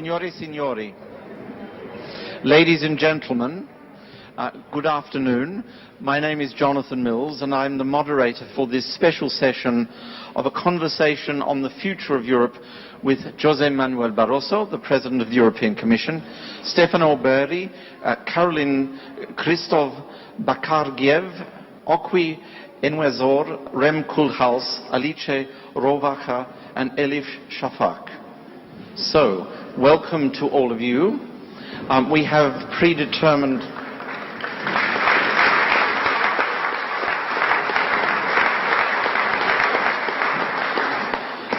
Signore e signori, ladies and gentlemen, good afternoon. My name is Jonathan Mills and I'm the moderator for this special session of a conversation on the future of Europe with José Manuel Barroso, the President of the European Commission, Stefano Berri, Caroline Christoph Bakargiev, Okwi Enwezor, Rem Koolhaas, Alice Rovacha and Elif Shafak. So, welcome to all of you. We have predetermined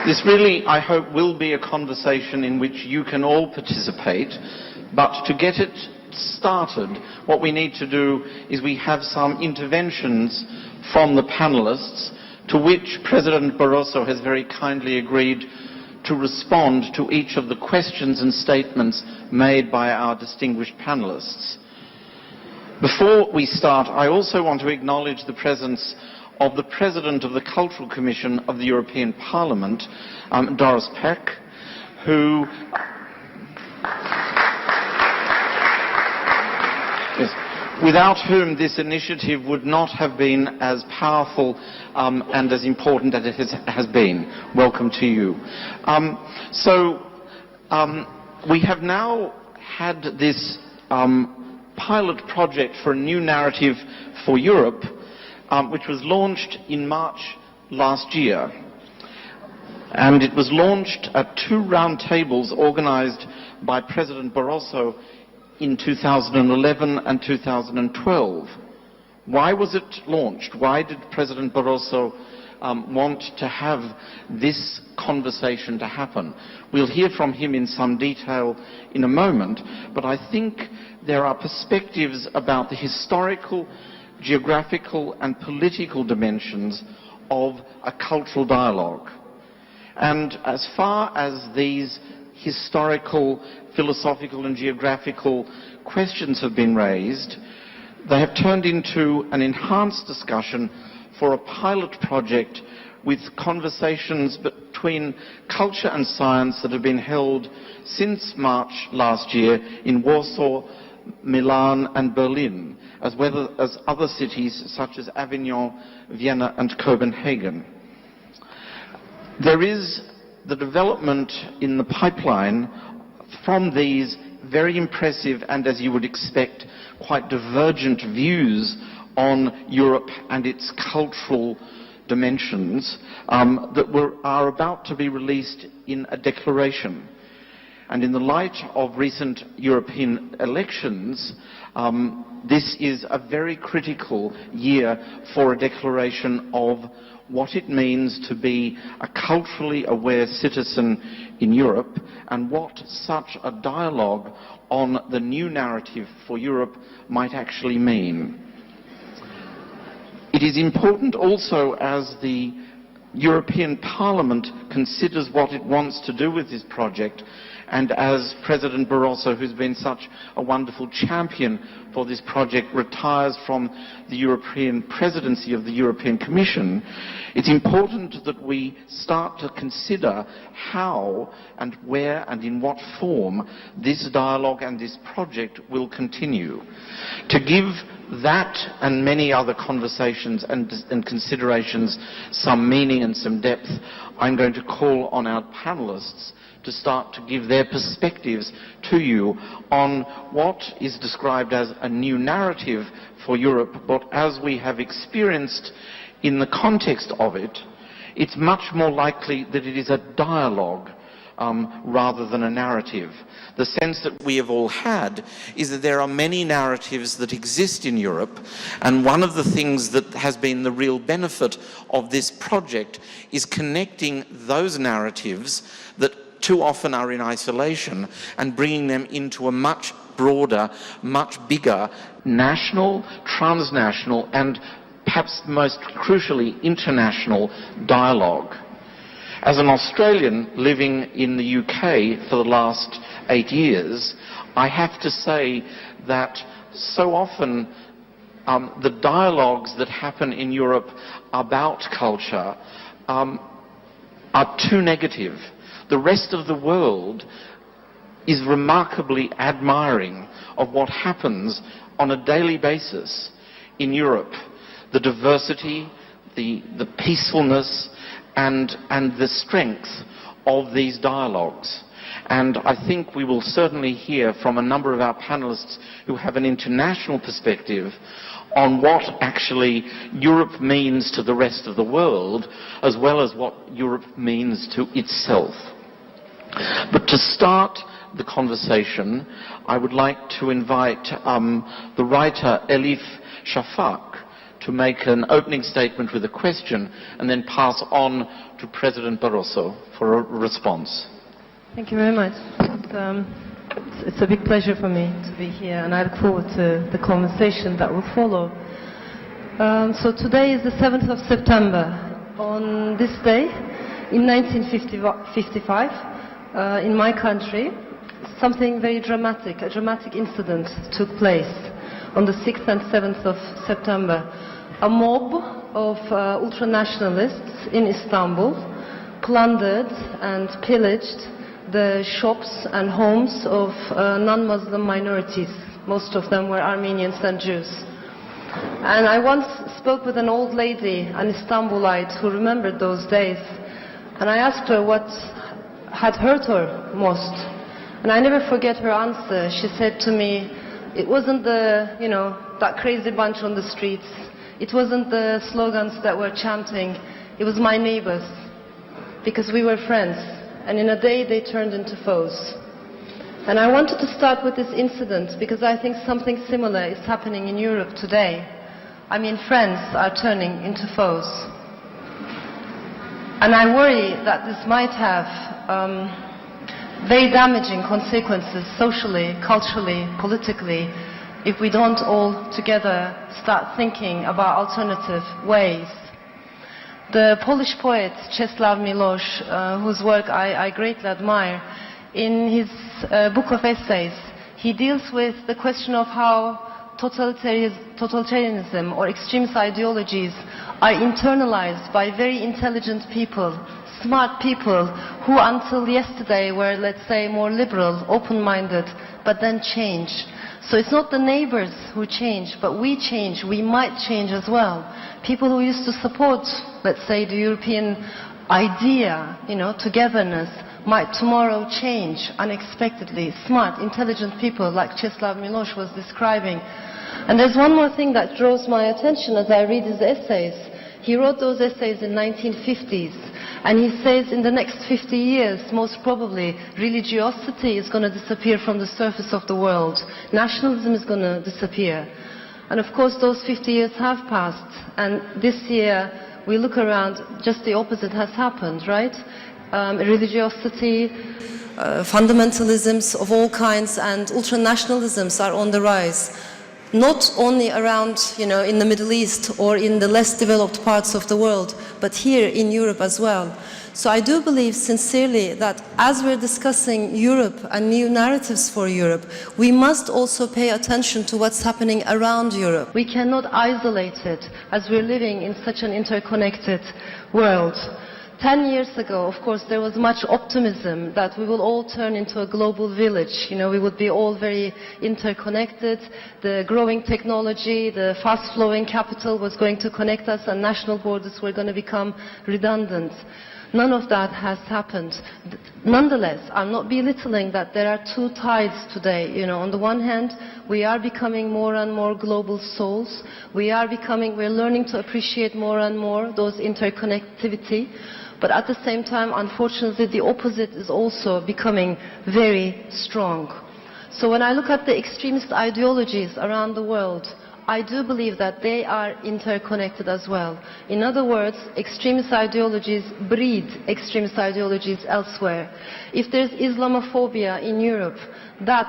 this really, I hope, will be a conversation in which you can all participate, but to get it started, what we need to do is we have some interventions from the panelists, to which President Barroso has very kindly agreed to respond to each of the questions and statements made by our distinguished panelists. Before we start, I also want to acknowledge the presence of the President of the Cultural Commission of the European Parliament, Doris Pack, who without whom this initiative would not have been as powerful and as important as it has been. Welcome to you. We have now had this pilot project for a new narrative for Europe, which was launched in March last year. And it was launched at two roundtables organized by President Barroso in 2011 and 2012. Why was it launched? Why did President Barroso want to have this conversation to happen? We'll hear from him in some detail in a moment, but I think there are perspectives about the historical, geographical and political dimensions of a cultural dialogue. And as far as these historical, philosophical and geographical questions have been raised, they have turned into an enhanced discussion for a pilot project with conversations between culture and science that have been held since March last year in Warsaw, Milan and Berlin, as well as other cities such as Avignon, Vienna and Copenhagen. There is the development in the pipeline from these very impressive and, as you would expect, quite divergent views on Europe and its cultural dimensions that are about to be released in a declaration. And in the light of recent European elections, this is a very critical year for a declaration of what it means to be a culturally aware citizen in Europe and what such a dialogue on the new narrative for Europe might actually mean. It is important also, as the European Parliament considers what it wants to do with this project, and as President Barroso, who's been such a wonderful champion for this project, retires from the European presidency of the European Commission, it's important that we start to consider how and where and in what form this dialogue and this project will continue. To give that and many other conversations and considerations some meaning and some depth, I'm going to call on our panelists to start to give their perspectives to you on what is described as a new narrative for Europe, but as we have experienced in the context of it, it's much more likely that it is a dialogue rather than a narrative. The sense that we have all had is that there are many narratives that exist in Europe, and one of the things that has been the real benefit of this project is connecting those narratives that too often are in isolation and bringing them into a much broader, much bigger national, transnational and perhaps most crucially international dialogue. As an Australian living in the UK for the last 8 years, I have to say that so often the dialogues that happen in Europe about culture are too negative. The rest of the world is remarkably admiring of what happens on a daily basis in Europe. The diversity, the peacefulness, and the strength of these dialogues. And I think we will certainly hear from a number of our panelists who have an international perspective on what actually Europe means to the rest of the world, as well as what Europe means to itself. But to start the conversation, I would like to invite the writer Elif Shafak to make an opening statement with a question and then pass on to President Barroso for a response. Thank you very much. It's a big pleasure for me to be here, and I look forward to the conversation that will follow. So today is the 7th of September. On this day, in 1955, in my country, something very dramatic, a dramatic incident took place on the 6th and 7th of September. A mob of ultranationalists in Istanbul plundered and pillaged the shops and homes of non-Muslim minorities. Most of them were Armenians and Jews. And I once spoke with an old lady, an Istanbulite, who remembered those days. And I asked her what had hurt her most. And I never forget her answer. She said to me, it wasn't that crazy bunch on the streets. It wasn't the slogans that were chanting. It was my neighbors. Because we were friends. And in a day they turned into foes. And I wanted to start with this incident because I think something similar is happening in Europe today. I mean, friends are turning into foes. And I worry that this might have very damaging consequences socially, culturally, politically, if we don't all together start thinking about alternative ways. The Polish poet Czesław Miłosz, whose work I greatly admire, in his book of essays, he deals with the question of how totalitarianism or extremist ideologies are internalized by very intelligent people, smart people who until yesterday were, let's say, more liberal, open-minded, but then change. So it's not the neighbors who change, but we change. We might change as well. People who used to support, let's say, the European idea, togetherness, might tomorrow change unexpectedly. Smart, intelligent people like Czesław Miłosz was describing. And there's one more thing that draws my attention as I read his essays. He wrote those essays in 1950s. And he says in the next 50 years, most probably, religiosity is going to disappear from the surface of the world. Nationalism is going to disappear. And of course, those 50 years have passed. And this year, we look around, just the opposite has happened, right? Religiosity, fundamentalisms of all kinds, and ultranationalisms are on the rise. Not only around, in the Middle East or in the less developed parts of the world, but here in Europe as well. So I do believe sincerely that as we're discussing Europe and new narratives for Europe, we must also pay attention to what's happening around Europe. We cannot isolate it as we're living in such an interconnected world. 10 years ago, of course, there was much optimism that we will all turn into a global village. We would be all very interconnected. The growing technology, the fast-flowing capital was going to connect us, and national borders were going to become redundant. None of that has happened. Nonetheless, I'm not belittling that there are two tides today. On the one hand, we are becoming more and more global souls. We're learning to appreciate more and more those interconnectivity. But at the same time, unfortunately, the opposite is also becoming very strong. So when I look at the extremist ideologies around the world, I do believe that they are interconnected as well. In other words, extremist ideologies breed extremist ideologies elsewhere. If there's Islamophobia in Europe, that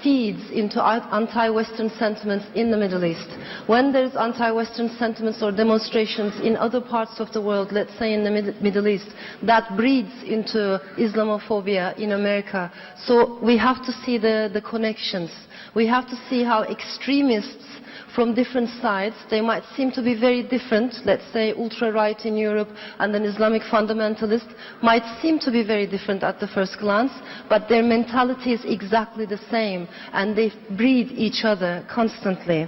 feeds into anti-Western sentiments in the Middle East. When there's anti-Western sentiments or demonstrations in other parts of the world, let's say in the Middle East, that breeds into Islamophobia in America. So we have to see the connections. We have to see how extremists from different sides, they might seem to be very different, let's say ultra-right in Europe and an Islamic fundamentalist might seem to be very different at the first glance, but their mentality is exactly the same and they breed each other constantly.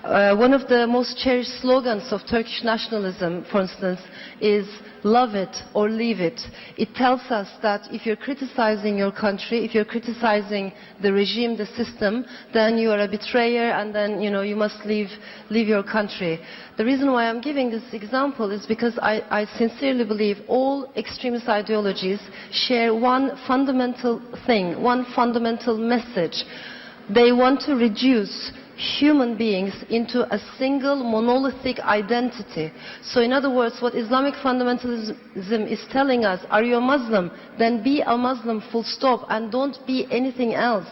One of the most cherished slogans of Turkish nationalism, for instance, is love it or leave it. It tells us that if you're criticizing your country, if you're criticizing the regime, the system, then you are a betrayer and then you must leave your country. The reason why I'm giving this example is because I sincerely believe all extremist ideologies share one fundamental thing, one fundamental message. They want to reduce human beings into a single monolithic identity. So in other words, what Islamic fundamentalism is telling us, are you a Muslim? Then be a Muslim, full stop, and don't be anything else.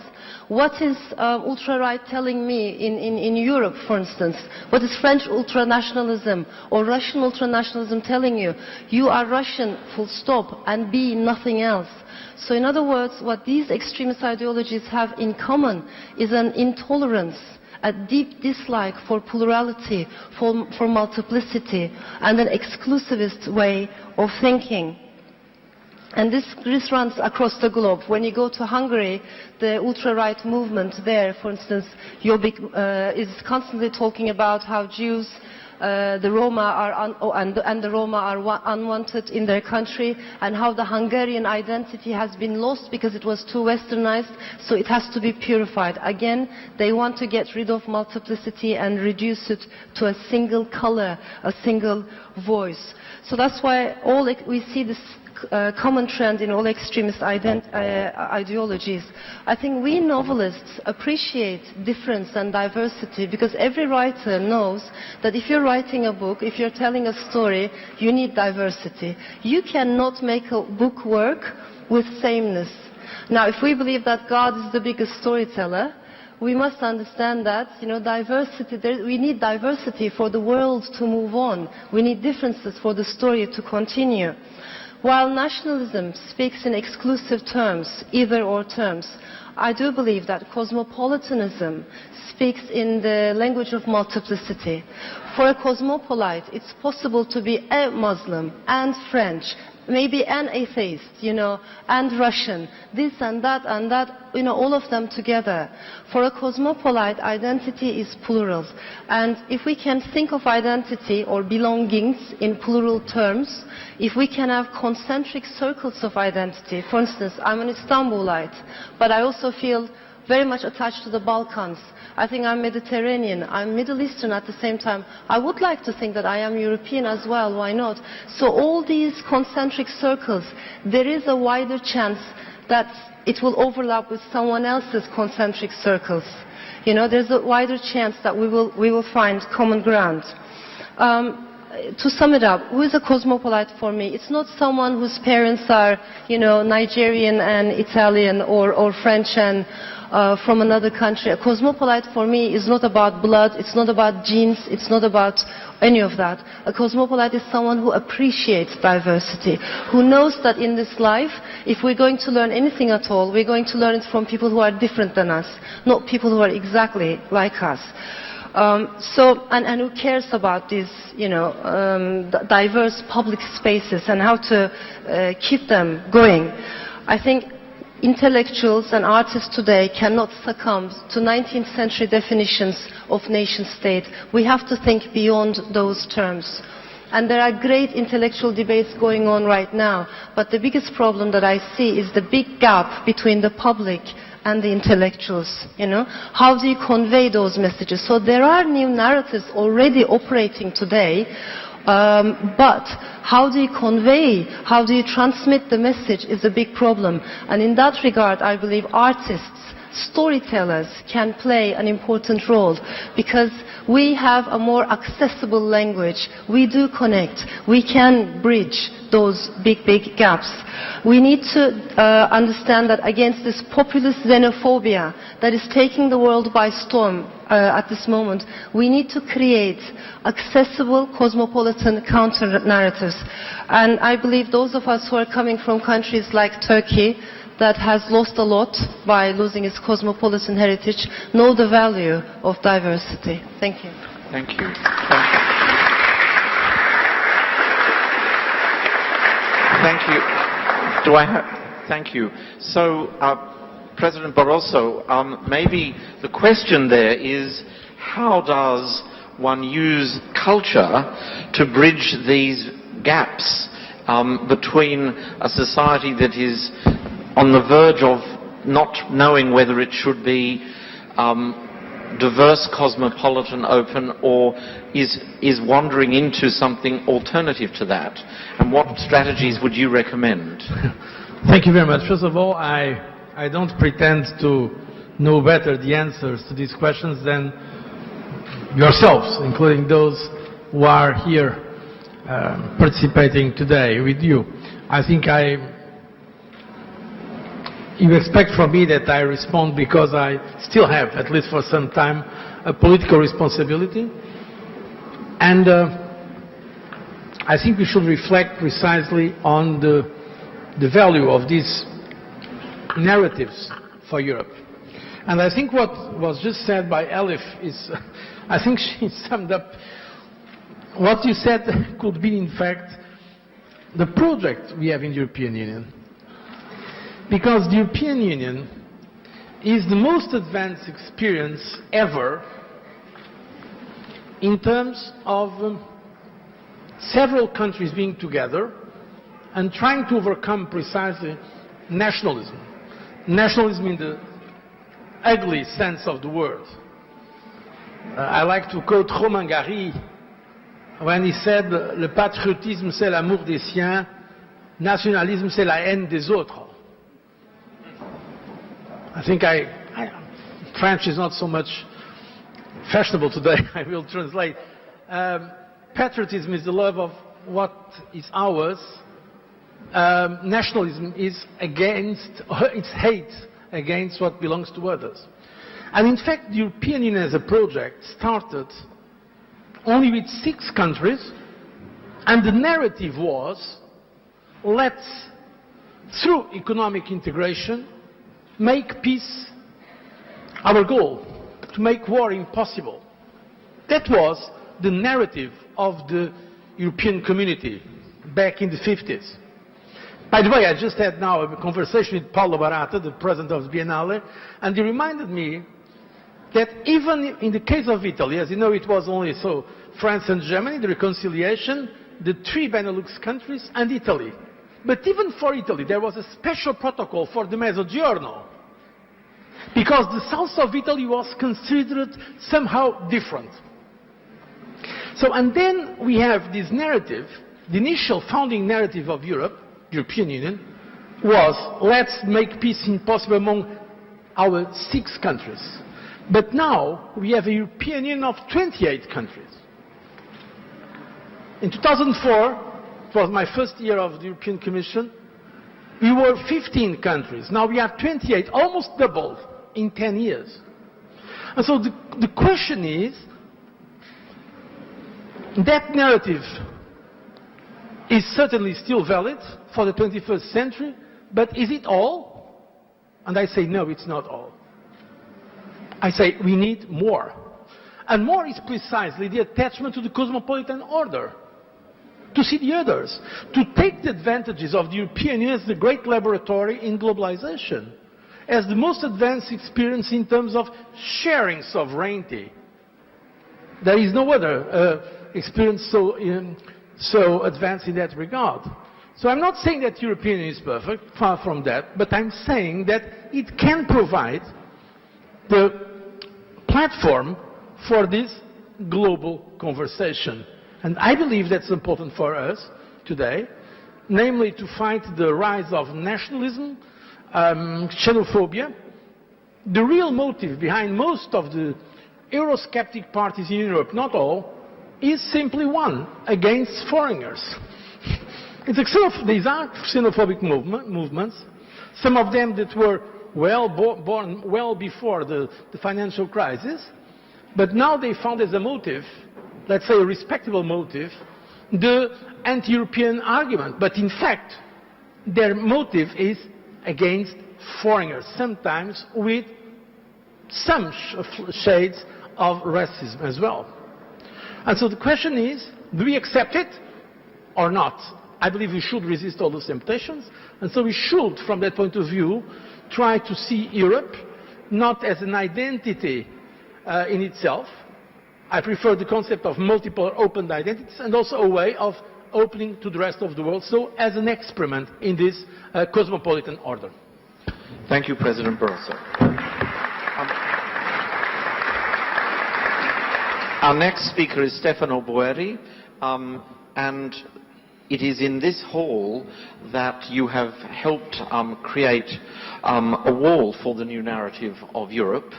What is ultra-right telling me in Europe, for instance? What is French ultranationalism or Russian ultranationalism telling you? You are Russian, full stop, and be nothing else. So in other words, what these extremist ideologies have in common is an intolerance, a deep dislike for plurality, for multiplicity, and an exclusivist way of thinking. And this runs across the globe. When you go to Hungary, the ultra-right movement there, for instance, Jobbik is constantly talking about how Jews, the Roma are the Roma are unwanted in their country, and how the Hungarian identity has been lost because it was too westernized, so it has to be purified. Again, they want to get rid of multiplicity and reduce it to a single color, a single voice. So that's why we see this common trend in all extremist ideologies. I think we novelists appreciate difference and diversity because every writer knows that if you're writing a book, if you're telling a story, you need diversity. You cannot make a book work with sameness. Now, if we believe that God is the biggest storyteller, we must understand that, diversity, we need diversity for the world to move on. We need differences for the story to continue. While nationalism speaks in exclusive terms, either-or terms, I do believe that cosmopolitanism speaks in the language of multiplicity. For a cosmopolite, it's possible to be a Muslim and French, maybe an atheist, and Russian, this and that, all of them together. For a cosmopolite, identity is plural. And if we can think of identity or belongings in plural terms, if we can have concentric circles of identity, for instance, I'm an Istanbulite, but I also feel very much attached to the Balkans. I think I'm Mediterranean, I'm Middle Eastern at the same time. I would like to think that I am European as well, why not? So all these concentric circles, there is a wider chance that it will overlap with someone else's concentric circles. There's a wider chance that we will find common ground. To sum it up, who is a cosmopolite for me? It's not someone whose parents are, Nigerian and Italian or French and from another country. A cosmopolite for me is not about blood, it's not about genes, it's not about any of that. A cosmopolite is someone who appreciates diversity, who knows that in this life, if we're going to learn anything at all, we're going to learn it from people who are different than us, not people who are exactly like us. And who cares about these, diverse public spaces and how to keep them going. I think intellectuals and artists today cannot succumb to 19th century definitions of nation state. We have to think beyond those terms. And there are great intellectual debates going on right now, but the biggest problem that I see is the big gap between the public and the intellectuals. How do you convey those messages? So there are new narratives already operating today, but how do you convey, how do you transmit the message is a big problem. And in that regard, I believe artists storytellers can play an important role, because we have a more accessible language. We do connect. We can bridge those big gaps. We need to understand that against this populist xenophobia that is taking the world by storm at this moment, we need to create accessible cosmopolitan counter-narratives. And I believe those of us who are coming from countries like Turkey, that has lost a lot by losing its cosmopolitan heritage, know the value of diversity. Thank you. Thank you. Thank you. Thank you. So, President Barroso, maybe the question there is, how does one use culture to bridge these gaps between a society that is on the verge of not knowing whether it should be diverse, cosmopolitan, open, or is wandering into something alternative to that? And what strategies would you recommend? Thank you very much. First of all, I don't pretend to know better the answers to these questions than yourselves, including those who are here participating today with you. I think you expect from me that I respond because I still have, at least for some time, a political responsibility. And I think we should reflect precisely on the value of these narratives for Europe. And I think what was just said by Elif is, I think she summed up what you said could be, in fact, the project we have in the European Union. Because the European Union is the most advanced experience ever in terms of several countries being together and trying to overcome precisely nationalism. Nationalism in the ugly sense of the word. I like to quote Romain Gary when he said, "Le patriotisme c'est l'amour des siens, nationalisme c'est la haine des autres." I think French is not so much fashionable today. I will translate. Patriotism is the love of what is ours. Nationalism is it's hate against what belongs to others. And in fact, the European Union as a project started only with 6 countries, and the narrative was, let's, through economic integration, make peace our goal, to make war impossible. That was the narrative of the European community back in the 50s. By the way, I just had now a conversation with Paolo Verri, the president of the Biennale, and he reminded me that even in the case of Italy, as you know, it was only France and Germany, the reconciliation, the 3 Benelux countries and Italy. But even for Italy, there was a special protocol for the Mezzogiorno, because the south of Italy was considered somehow different. And then we have this narrative, the initial founding narrative of Europe, European Union, was let's make peace impossible among our 6 countries. But now we have a European Union of 28 countries. In 2004, it was my first year of the European Commission, we were 15 countries. Now we are 28, almost doubled in 10 years. And so the question is, that narrative is certainly still valid for the 21st century, but is it all? And I say, no, it's not all. I say, we need more. And more is precisely the attachment to the cosmopolitan order. To see the others. To take the advantages of the European Union as the great laboratory in globalization. As the most advanced experience in terms of sharing sovereignty. There is no other experience so advanced in that regard. So I'm not saying that European Union is perfect, far from that, but I'm saying that it can provide the platform for this global conversation. And I believe that's important for us today, namely to fight the rise of nationalism, xenophobia, the real motive behind most of the Eurosceptic parties in Europe, not all, is simply one, against foreigners. These are xenophobic movements, some of them that were born well before the financial crisis, but now they found as a motive, let's say a respectable motive, the anti-European argument. But in fact, their motive is against foreigners, sometimes with some shades of racism as well. And so the question is, do we accept it or not? I believe we should resist all those temptations, and so we should, from that point of view, try to see Europe not as an identity in itself. I prefer the concept of multiple open identities, and also a way of opening to the rest of the world, so as an experiment in this cosmopolitan order. Thank you, President Barroso. Our next speaker is Stefano Boeri, and it is in this hall that you have helped create a wall for the new narrative of Europe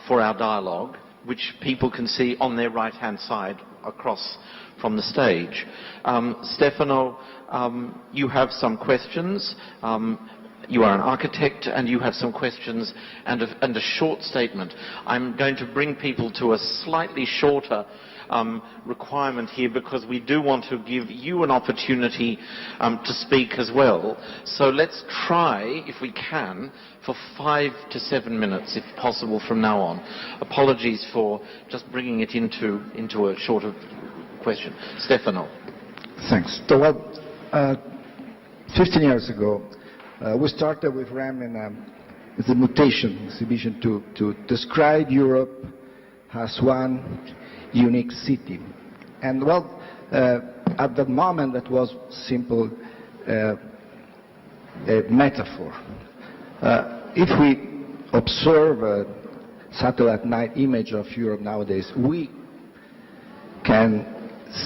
for our dialogue, which people can see on their right-hand side across from the stage. Stefano, you have some questions. You are an architect and you have some questions and a short statement. I'm going to bring people to a slightly shorter requirement here because we do want to give you an opportunity to speak as well. So let's try, if we can, for 5 to 7 minutes, if possible, from now on. Apologies for just bringing it into a shorter question. Stefano. Thanks. So, well, 15 years ago, we started with RAM as a mutation exhibition to describe Europe as one unique city. And well, at that moment that was simple a metaphor. If we observe a satellite night image of Europe nowadays, we can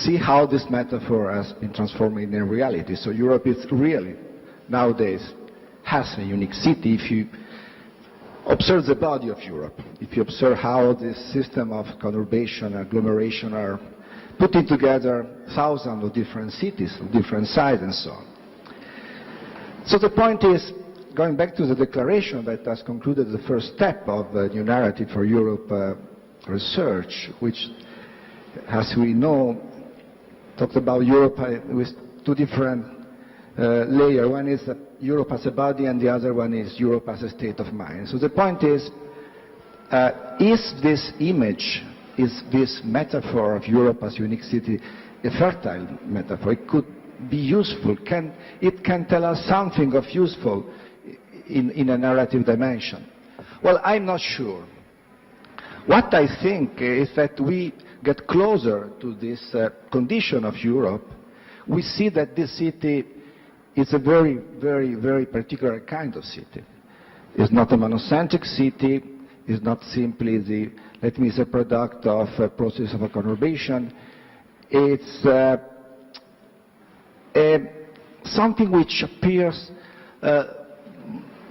see how this metaphor has been transformed in reality. So Europe is really, nowadays, has a unique city. If you observe the body of Europe, if you observe how this system of conurbation, agglomeration are putting together thousands of different cities of different sizes and so on. So the point is, going back to the declaration that has concluded the first step of the New Narrative for Europe research, which, as we know, talked about Europe with two different layers. One is Europe as a body, and the other one is Europe as a state of mind. So the point is this image, is this metaphor of Europe as a unique city a fertile metaphor? It could be useful. It can tell us something of useful in a narrative dimension. Well, I'm not sure. What I think is that we get closer to this condition of Europe, we see that this city is a very, very, very particular kind of city. It's not a monocentric city. It's not simply the, let me say, product of a process of a conurbation. It's something which appears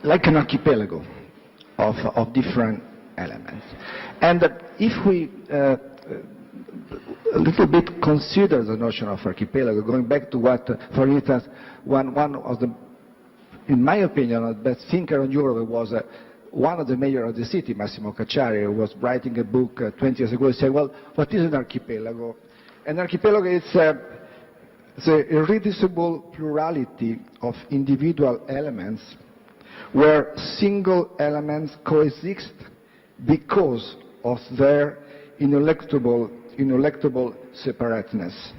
like an archipelago of different elements. And if we a little bit consider the notion of archipelago, going back to what, for instance, one of the, in my opinion, the best thinker on Europe was one of the mayors of the city, Massimo Cacciari, who was writing a book 20 years ago. He said, well, what is an archipelago? An archipelago is the irreducible plurality of individual elements where single elements coexist because of their ineluctable separateness.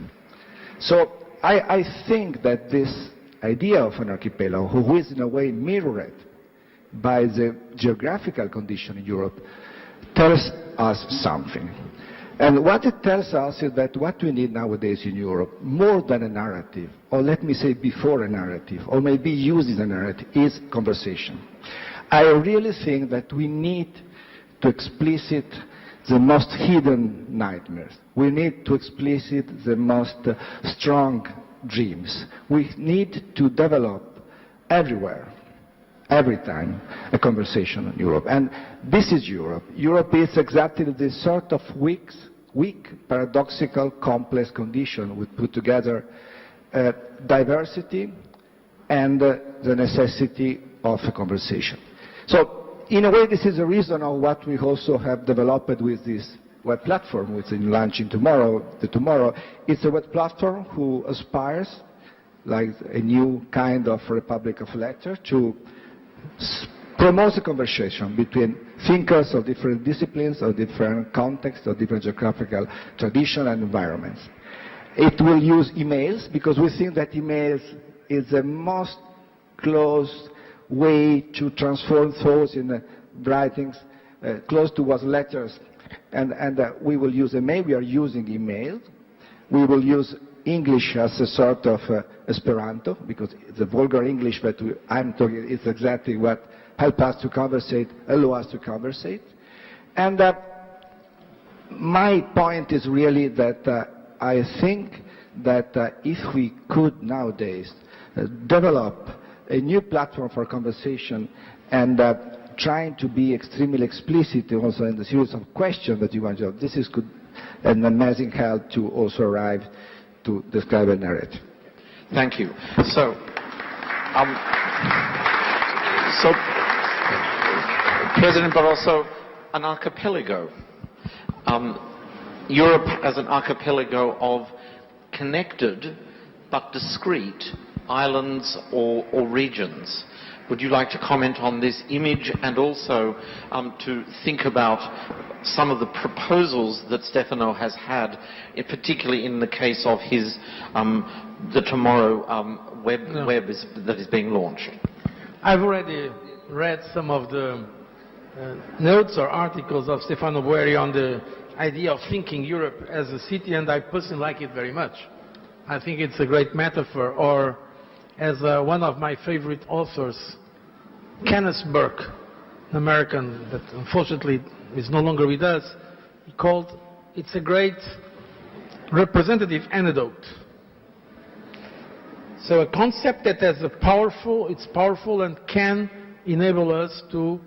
So I think that this idea of an archipelago, who is in a way mirrored by the geographical condition in Europe, tells us something. And what it tells us is that what we need nowadays in Europe, more than a narrative, or let me say before a narrative, or maybe used as a narrative, is conversation. I really think that we need to explicit the most hidden nightmares. We need to explicit the most strong dreams. We need to develop everywhere every time, a conversation on Europe. And this is Europe. Europe is exactly this sort of weak, paradoxical, complex condition which put together diversity and the necessity of a conversation. So, in a way, this is the reason of what we also have developed with this web platform, which is launching tomorrow, theTomorrow. It's a web platform who aspires, like a new kind of Republic of Letters, to promote a conversation between thinkers of different disciplines, of different contexts, of different geographical traditions and environments. It will use emails, because we think that emails is the most close way to transform thoughts in writings, close to what letters. And we will use email. We are using email. We will use English as a sort of Esperanto, because the vulgar English that I'm talking is exactly what helps us to conversate, allow us to conversate. And my point is really that I think that if we could nowadays develop a new platform for conversation and trying to be extremely explicit also in the series of questions that you want to have, this is an amazing help to also arrive to describe a narrative. Thank you. So President Barroso, an archipelago. Europe as an archipelago of connected but discrete islands or regions. Would you like to comment on this image and also to think about some of the proposals that Stefano has had, particularly in the case of his theTomorrow web that is being launched? I've already read some of the notes or articles of Stefano Verri on the idea of thinking Europe as a city, and I personally like it very much. I think it's a great metaphor, or as one of my favorite authors, Kenneth Burke, an American that unfortunately is no longer with us, he called it's a great representative anecdote. So a concept that has it's powerful and can enable us to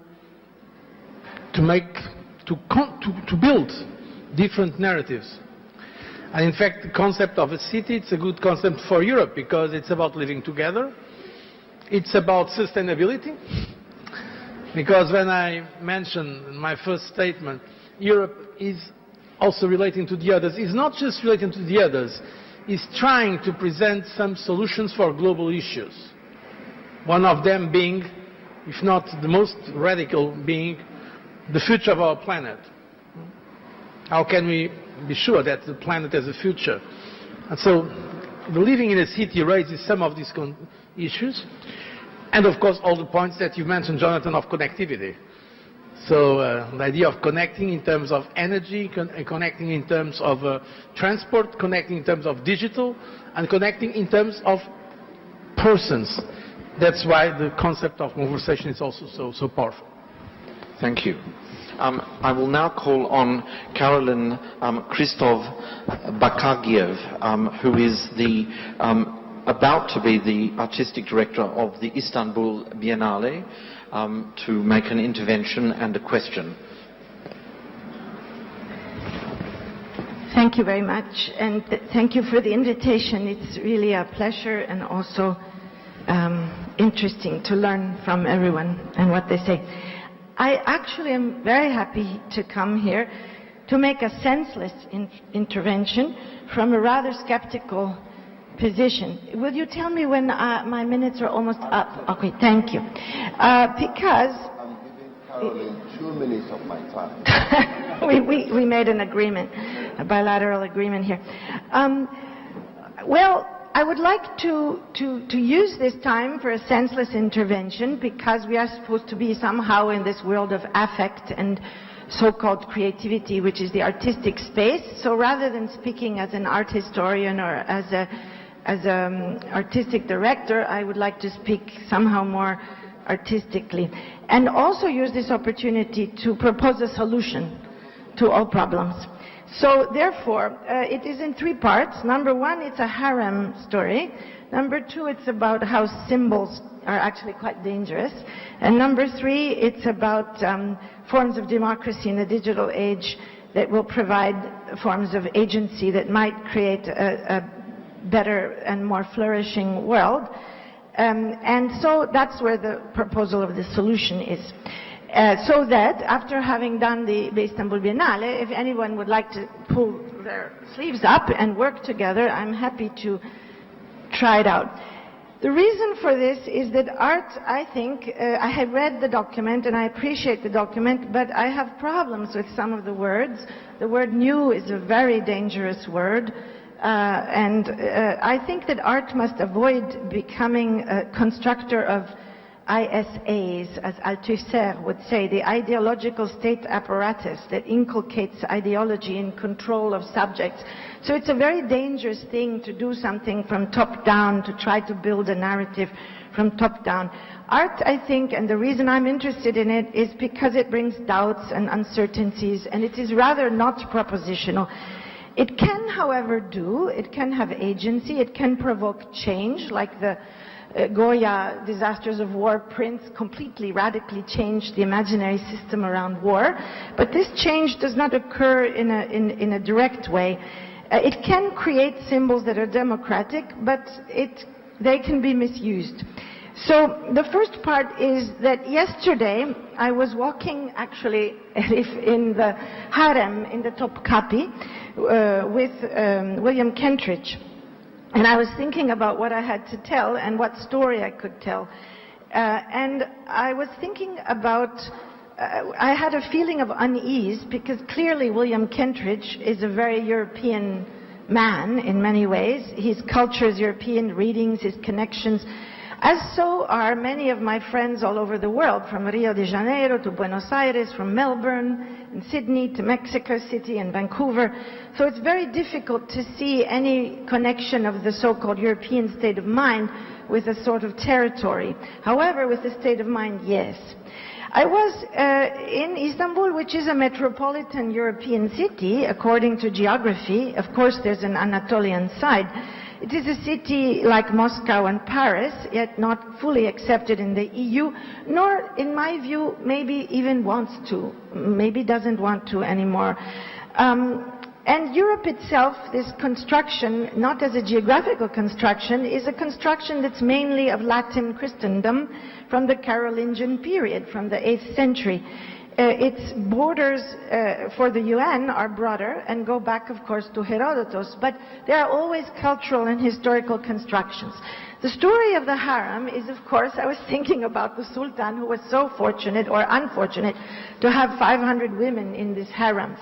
build different narratives. And in fact, the concept of a city, it's a good concept for Europe because it's about living together. It's about sustainability. Because when I mentioned in my first statement, Europe is also relating to the others. It's not just relating to the others. It's trying to present some solutions for global issues. One of them being, if not the most radical, being the future of our planet. How can we be sure that the planet has a future? And so living in a city raises some of these issues. And of course all the points that you mentioned, Jonathan, of connectivity. So the idea of connecting in terms of energy, connecting in terms of transport, connecting in terms of digital, and connecting in terms of persons. That's why the concept of conversation is also so powerful. Thank you. I will now call on Caroline Christov Bakagiev, who is about to be the artistic director of the Istanbul Biennale, to make an intervention and a question. Thank you very much, and thank you for the invitation. It's really a pleasure and also interesting to learn from everyone and what they say. I actually am very happy to come here to make a senseless intervention from a rather skeptical position. Will you tell me when my minutes are almost up? Okay, thank you. Because I'm giving Caroline 2 minutes of my time. we made an agreement, a bilateral agreement here. Well, I would like to use this time for a senseless intervention because we are supposed to be somehow in this world of affect and so-called creativity, which is the artistic space. So rather than speaking as an art historian or as an artistic director, I would like to speak somehow more artistically. And also use this opportunity to propose a solution to all problems. So therefore, it is in 3 parts. Number 1, it's a harem story. Number 2, it's about how symbols are actually quite dangerous. And number 3, it's about forms of democracy in the digital age that will provide forms of agency that might create a better and more flourishing world. And so that's where the proposal of the solution is. So that after having done the Istanbul Biennale, if anyone would like to pull their sleeves up and work together, I'm happy to try it out. The reason for this is that art, I think, I have read the document and I appreciate the document, but I have problems with some of the words. The word new is a very dangerous word. And I think that art must avoid becoming a constructor of ISAs, as Althusser would say, the ideological state apparatus that inculcates ideology in control of subjects. So it's a very dangerous thing to do something from top down, to try to build a narrative from top down. Art, I think, and the reason I'm interested in it is because it brings doubts and uncertainties, and it is rather not propositional. It can, however, it can have agency, it can provoke change, like the Goya Disasters of War prints completely radically changed the imaginary system around war. But this change does not occur in a direct way. It can create symbols that are democratic, but they can be misused. So the first part is that yesterday I was walking actually in the harem in the Topkapi with William Kentridge. And I was thinking about what I had to tell and what story I could tell. And I was thinking about, I had a feeling of unease because clearly William Kentridge is a very European man in many ways. His culture is European, readings, his connections. As so are many of my friends all over the world, from Rio de Janeiro to Buenos Aires, from Melbourne and Sydney to Mexico City and Vancouver. So it's very difficult to see any connection of the so-called European state of mind with a sort of territory. However, with the state of mind, yes. I was in Istanbul, which is a metropolitan European city, according to geography. Of course, there's an Anatolian side. It is a city like Moscow and Paris, yet not fully accepted in the EU, nor, in my view, maybe even wants to, maybe doesn't want to anymore. And Europe itself, this construction, not as a geographical construction, is a construction that's mainly of Latin Christendom from the Carolingian period, from the 8th century. Its borders for the UN are broader and go back, of course, to Herodotus, but they are always cultural and historical constructions. The story of the harem is, of course, I was thinking about the Sultan, who was so fortunate or unfortunate to have 500 women in this harem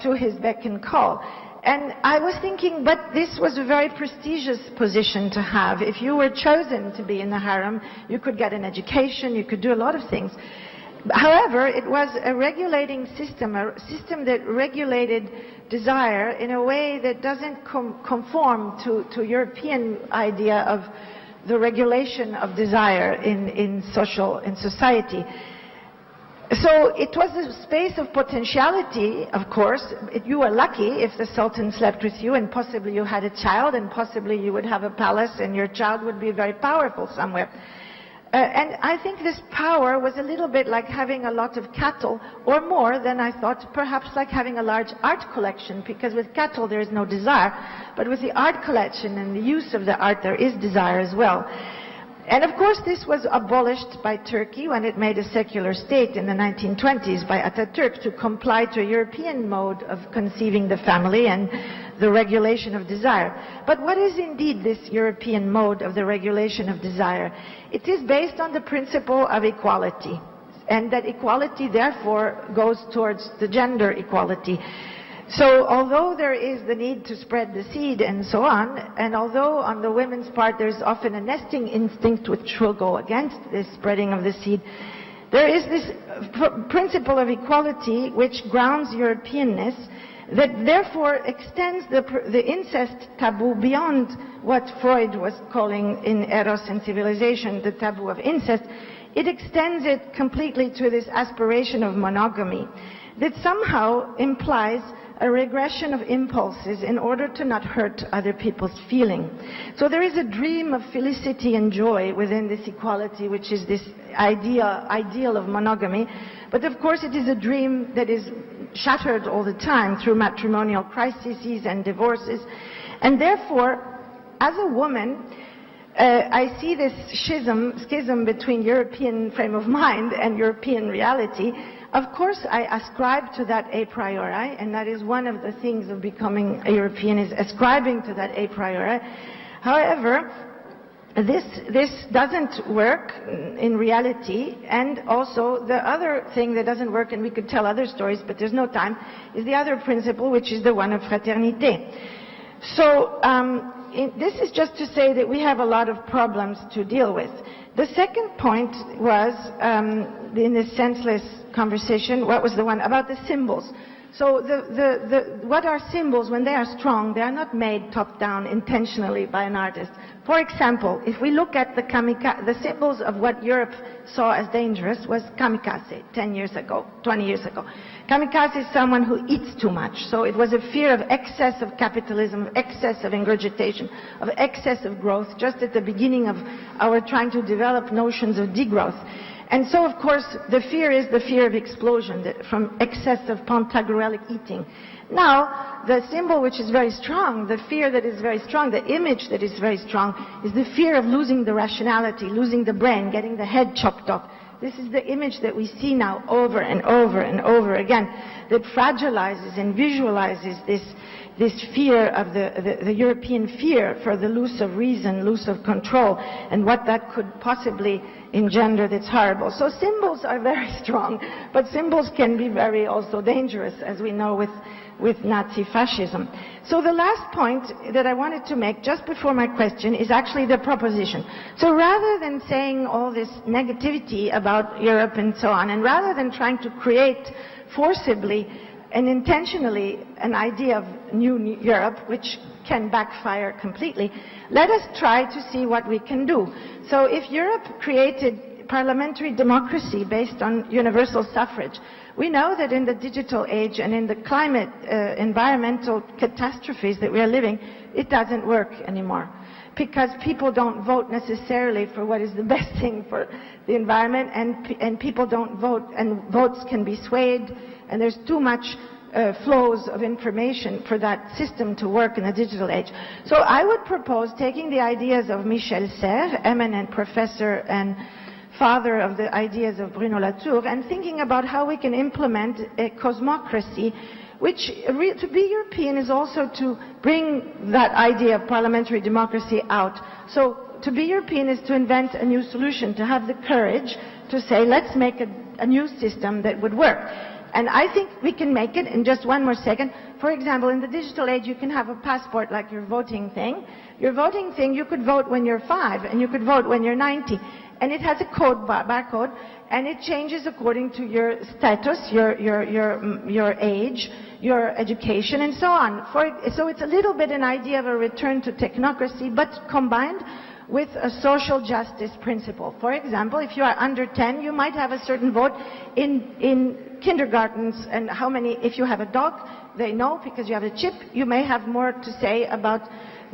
to his beck and call. And I was thinking, but this was a very prestigious position to have. If you were chosen to be in the harem, you could get an education, you could do a lot of things. However, it was a regulating system, a system that regulated desire in a way that doesn't conform to European idea of the regulation of desire in society. So it was a space of potentiality, of course. You were lucky if the Sultan slept with you and possibly you had a child and possibly you would have a palace and your child would be very powerful somewhere. And I think this power was a little bit like having a lot of cattle, or more than I thought, perhaps like having a large art collection, because with cattle there is no desire, but with the art collection and the use of the art there is desire as well. And of course this was abolished by Turkey when it made a secular state in the 1920s by Ataturk to comply to a European mode of conceiving the family and the regulation of desire. But what is indeed this European mode of the regulation of desire? It is based on the principle of equality, and that equality therefore goes towards the gender equality. So although there is the need to spread the seed and so on, and although on the women's part there's often a nesting instinct which will go against this spreading of the seed, there is this principle of equality which grounds Europeanness, that therefore extends the incest taboo beyond what Freud was calling in Eros and Civilization the taboo of incest. It extends it completely to this aspiration of monogamy that somehow implies a regression of impulses in order to not hurt other people's feeling. So there is a dream of felicity and joy within this equality, which is this ideal of monogamy. But of course it is a dream that is shattered all the time through matrimonial crises and divorces. And therefore, as a woman, I see this schism between European frame of mind and European reality. Of course, I ascribe to that a priori, and that is one of the things of becoming a European, is ascribing to that a priori. However, this doesn't work in reality, and also the other thing that doesn't work, and we could tell other stories, but there's no time, is the other principle, which is the one of fraternité. So this is just to say that we have a lot of problems to deal with. The second point was, in this senseless conversation, what was the one? About the symbols. So what are symbols? When they are strong, they are not made top-down intentionally by an artist. For example, if we look at the symbols of what Europe saw as dangerous was kamikaze 10 years ago, 20 years ago. Kamikaze is someone who eats too much. So it was a fear of excess of capitalism, of excess of ingurgitation, of excess of growth, just at the beginning of our trying to develop notions of degrowth. And so, of course, the fear is the fear of explosion from excess of pantagruelic eating. Now, the symbol which is very strong, the fear that is very strong, the image that is very strong, is the fear of losing the rationality, losing the brain, getting the head chopped off. This is the image that we see now over and over and over again, that fragilizes and visualizes this fear of the European fear for the loss of reason, loss of control, and what that could possibly engender that's horrible. So symbols are very strong, but symbols can be very also dangerous, as we know with Nazi fascism. So the last point that I wanted to make just before my question is actually the proposition. So rather than saying all this negativity about Europe and so on, and rather than trying to create forcibly and intentionally an idea of new Europe, which can backfire completely, let us try to see what we can do. So if Europe created parliamentary democracy based on universal suffrage, we know that in the digital age and in the climate, environmental catastrophes that we are living, it doesn't work anymore. Because people don't vote necessarily for what is the best thing for the environment, and people don't vote, and votes can be swayed, and there's too much flows of information for that system to work in the digital age. So I would propose taking the ideas of Michel Serres, eminent professor and father of the ideas of Bruno Latour, and thinking about how we can implement a cosmocracy, which to be European is also to bring that idea of parliamentary democracy out. So to be European is to invent a new solution, to have the courage to say, let's make a new system that would work. And I think we can make it in just one more second. For example, in the digital age, you can have a passport like your voting thing. Your voting thing, you could vote when you're 5, and you could vote when you're 90. And it has a code, barcode, and it changes according to your status, your age, your education, and so on. So it's a little bit an idea of a return to technocracy, but combined with a social justice principle. For example, if you are under 10, you might have a certain vote in kindergartens, and how many, if you have a dog, they know because you have a chip, you may have more to say about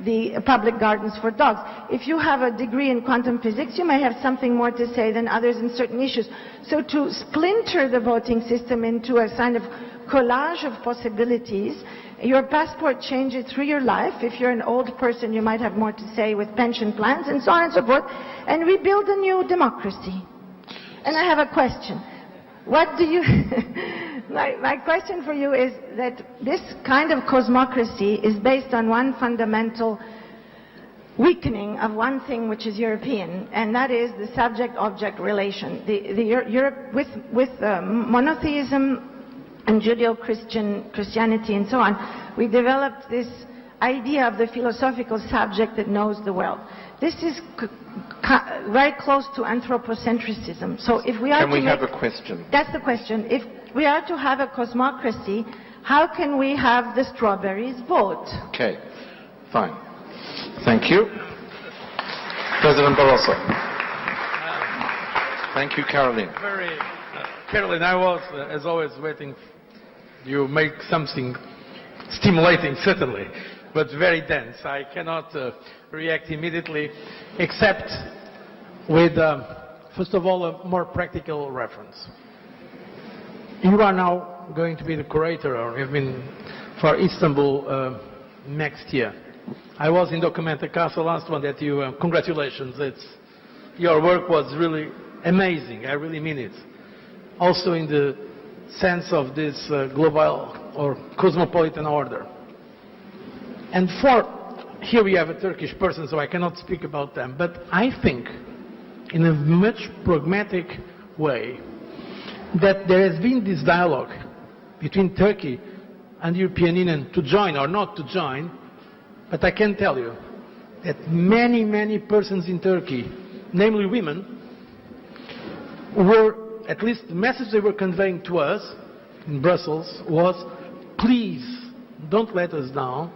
the public gardens for dogs. If you have a degree in quantum physics, you may have something more to say than others in certain issues. So to splinter the voting system into a kind of collage of possibilities, your passport changes through your life. If you're an old person, you might have more to say with pension plans and so on and so forth. And we build a new democracy. And I have a question. What do you... My question for you is that this kind of cosmocracy is based on one fundamental weakening of one thing which is European, and that is the subject-object relation. Europe, with monotheism and Judeo-Christianity and so on, we developed this idea of the philosophical subject that knows the world. This is very close to anthropocentrism. So if we are Can we have a question? That's the question. If we are to have a cosmocracy, how can we have the strawberries vote? Okay, fine. Thank you. President Barroso. Thank you, Caroline. Caroline, I was, as always, waiting. You make something stimulating, certainly, but very dense. I cannot react immediately, except with, first of all, a more practical reference. You are now going to be the curator, or have been, for Istanbul next year. I was in Documenta Casa, last one that you, congratulations. Your work was really amazing, I really mean it. Also in the sense of this global or cosmopolitan order. And here we have a Turkish person, so I cannot speak about them, but I think in a much pragmatic way that there has been this dialogue between Turkey and the European Union to join or not to join, but I can tell you that many, many persons in Turkey, namely women, were, at least the message they were conveying to us in Brussels was, please don't let us down,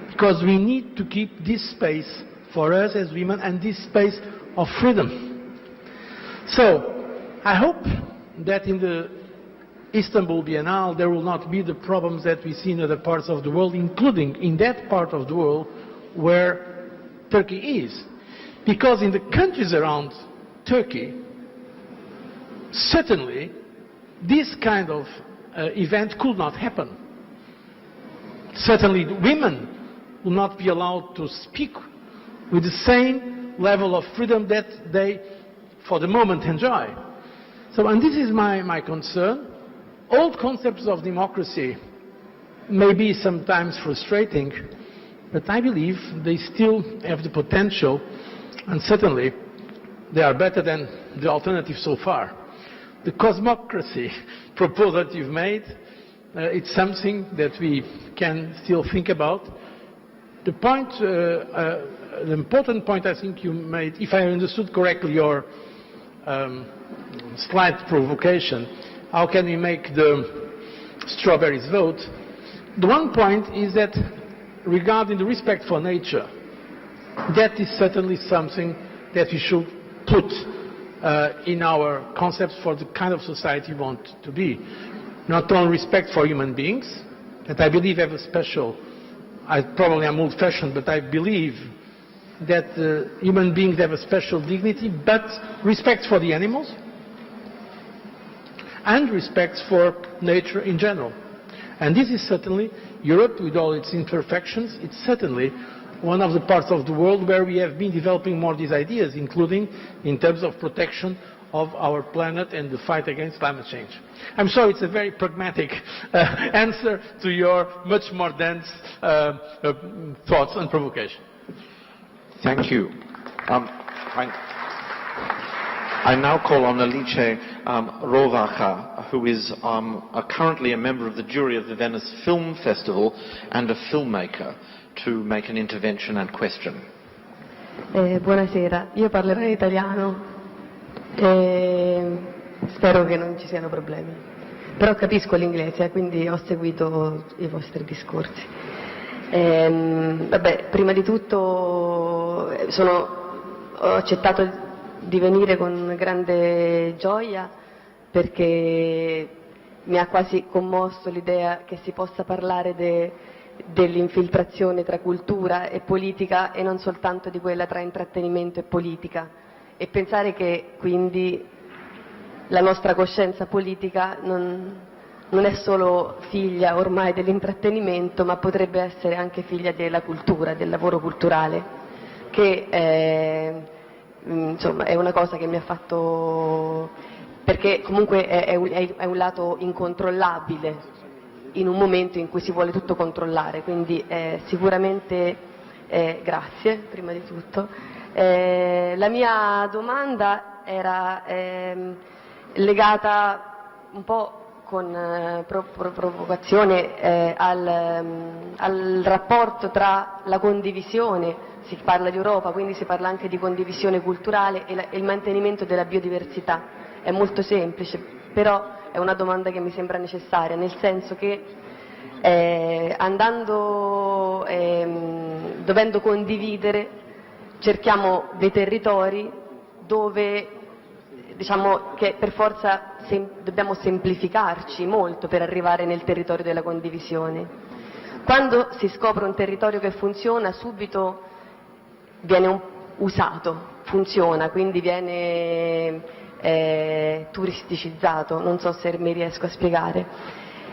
because we need to keep this space for us as women and this space of freedom. So I hope that in the Istanbul Biennale there will not be the problems that we see in other parts of the world, including in that part of the world where Turkey is. Because in the countries around Turkey, certainly this kind of event could not happen. Certainly women will not be allowed to speak with the same level of freedom that they, for the moment, enjoy. So, and this is my concern. Old concepts of democracy may be sometimes frustrating, but I believe they still have the potential, and certainly they are better than the alternative so far. The cosmocracy proposal that you've made, it's something that we can still think about. The point, the important point I think you made, if I understood correctly your slight provocation, how can we make the strawberries vote? The one point is that regarding the respect for nature, that is certainly something that we should put in our concepts for the kind of society we want to be. Not only respect for human beings, that I believe have a special, I probably am old-fashioned, but I believe that human beings have a special dignity, but respect for the animals, and respect for nature in general. And this is certainly, Europe, with all its imperfections, it's certainly one of the parts of the world where we have been developing more these ideas, including in terms of protection of our planet and the fight against climate change. I'm sorry, it's a very pragmatic answer to your much more dense thoughts and provocation. Thank you. I now call on Alice Rovacha, who is currently a member of the jury of the Venice Film Festival and a filmmaker, to make an intervention and question. Buonasera, io parlerò in italiano e spero che non ci siano problemi. Però capisco l'inglese, quindi ho seguito i vostri discorsi. Prima di tutto ho accettato di venire con grande gioia perché mi ha quasi commosso l'idea che si possa parlare dell'infiltrazione tra cultura e politica e non soltanto di quella tra intrattenimento e politica, e pensare che quindi la nostra coscienza politica non è solo figlia ormai dell'intrattenimento, ma potrebbe essere anche figlia della cultura, del lavoro culturale, che insomma è una cosa che mi ha fatto, perché comunque è un lato incontrollabile in un momento in cui si vuole tutto controllare, quindi sicuramente grazie prima di tutto. La mia domanda era legata un po' con provocazione al rapporto tra la condivisione, si parla di Europa, quindi si parla anche di condivisione culturale, e il mantenimento della biodiversità. È molto semplice, però è una domanda che mi sembra necessaria, nel senso che dovendo condividere, cerchiamo dei territori dove diciamo che per forza dobbiamo semplificarci molto per arrivare nel territorio della condivisione. Quando si scopre un territorio che funziona, subito viene usato, funziona, quindi viene turisticizzato, non so se mi riesco a spiegare,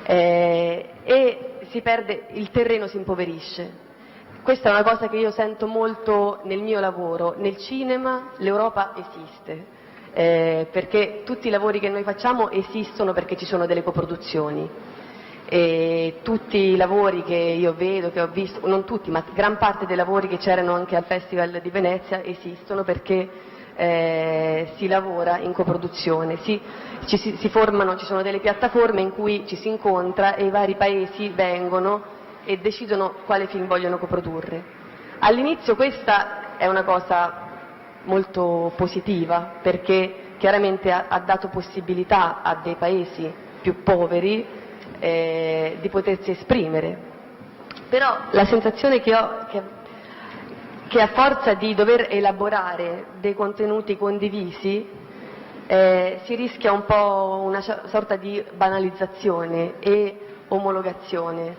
e si perde, il terreno si impoverisce. Questa è una cosa che io sento molto nel mio lavoro. Nel cinema l'Europa esiste, perché tutti i lavori che noi facciamo esistono perché ci sono delle coproduzioni. E tutti i lavori che io vedo, che ho visto, non tutti, ma gran parte dei lavori che c'erano anche al Festival di Venezia esistono perché si lavora in coproduzione, si formano, ci sono delle piattaforme in cui ci si incontra e i vari paesi vengono e decidono quale film vogliono coprodurre. All'inizio questa è una cosa molto positiva perché chiaramente ha dato possibilità a dei paesi più poveri di potersi esprimere, però la sensazione che ho che a forza di dover elaborare dei contenuti condivisi si rischia un po' una sorta di banalizzazione e omologazione.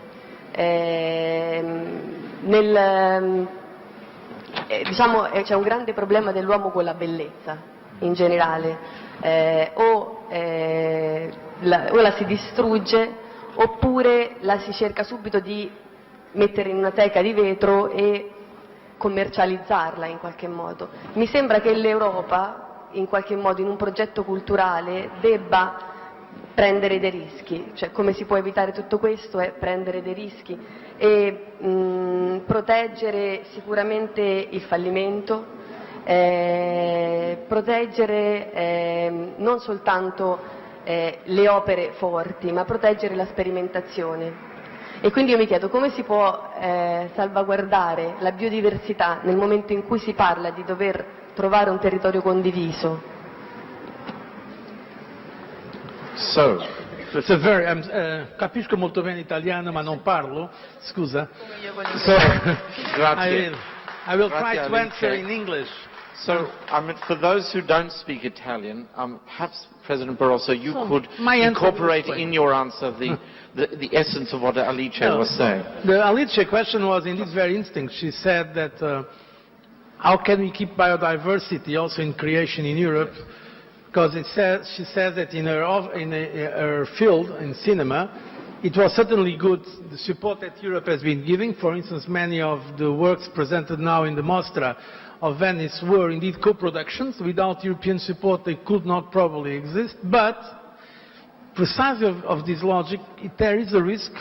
Diciamo c'è un grande problema dell'uomo con la bellezza in generale, o la si distrugge oppure la si cerca subito di mettere in una teca di vetro e commercializzarla in qualche modo. Mi sembra che l'Europa in qualche modo in un progetto culturale debba prendere dei rischi, cioè come si può evitare tutto questo è prendere dei rischi e proteggere sicuramente il fallimento, proteggere non soltanto le opere forti, ma proteggere la sperimentazione. E quindi io mi chiedo come si può salvaguardare la biodiversità nel momento in cui si parla di dover trovare un territorio condiviso. So, capisco molto bene italiano ma non parlo, scusa. so grazie. I will try Grazie, to answer Alice. in English. So, for those who don't speak Italian, perhaps President Barroso, you could my answer incorporate is in your answer the essence of what Alice was saying. The Alice question was indeed very interesting. She said that how can we keep biodiversity also in creation in Europe? Because she says that in her field, in cinema, it was certainly good, the support that Europe has been giving. For instance, many of the works presented now in the Mostra of Venice were indeed co-productions. Without European support, they could not probably exist. But precisely of this logic, there is a risk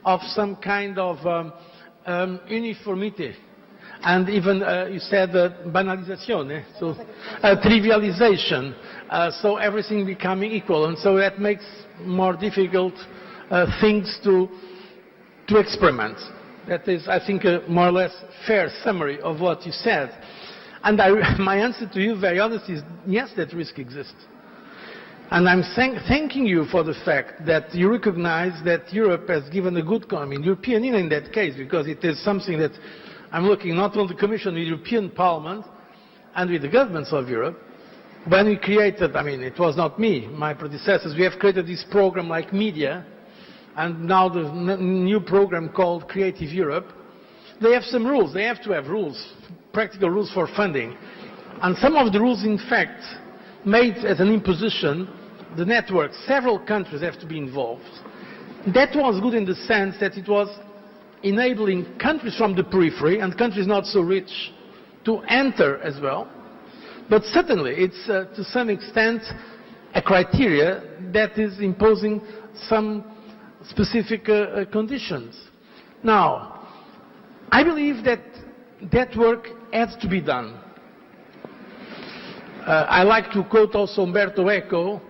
of some kind of uniformity. And even, you said, banalizzazione, so trivialization, so everything becoming equal. And so that makes more difficult things to experiment. That is, I think, a more or less fair summary of what you said. And my answer to you, very honest, is yes, that risk exists. And I'm thanking you for the fact that you recognize that Europe has given a good, European Union in that case, because it is something that I'm looking not only the Commission, with the European Parliament and with the governments of Europe. When we created, it was not me, my predecessors, we have created this program like media, and now the new program called Creative Europe. They have some rules, they have to have rules, practical rules for funding. And some of the rules, in fact, made as an imposition, the network, several countries have to be involved. That was good in the sense that it was enabling countries from the periphery and countries not so rich to enter as well. But certainly it's to some extent a criteria that is imposing some specific conditions. Now, I believe that that work has to be done. I like to quote also Umberto Eco,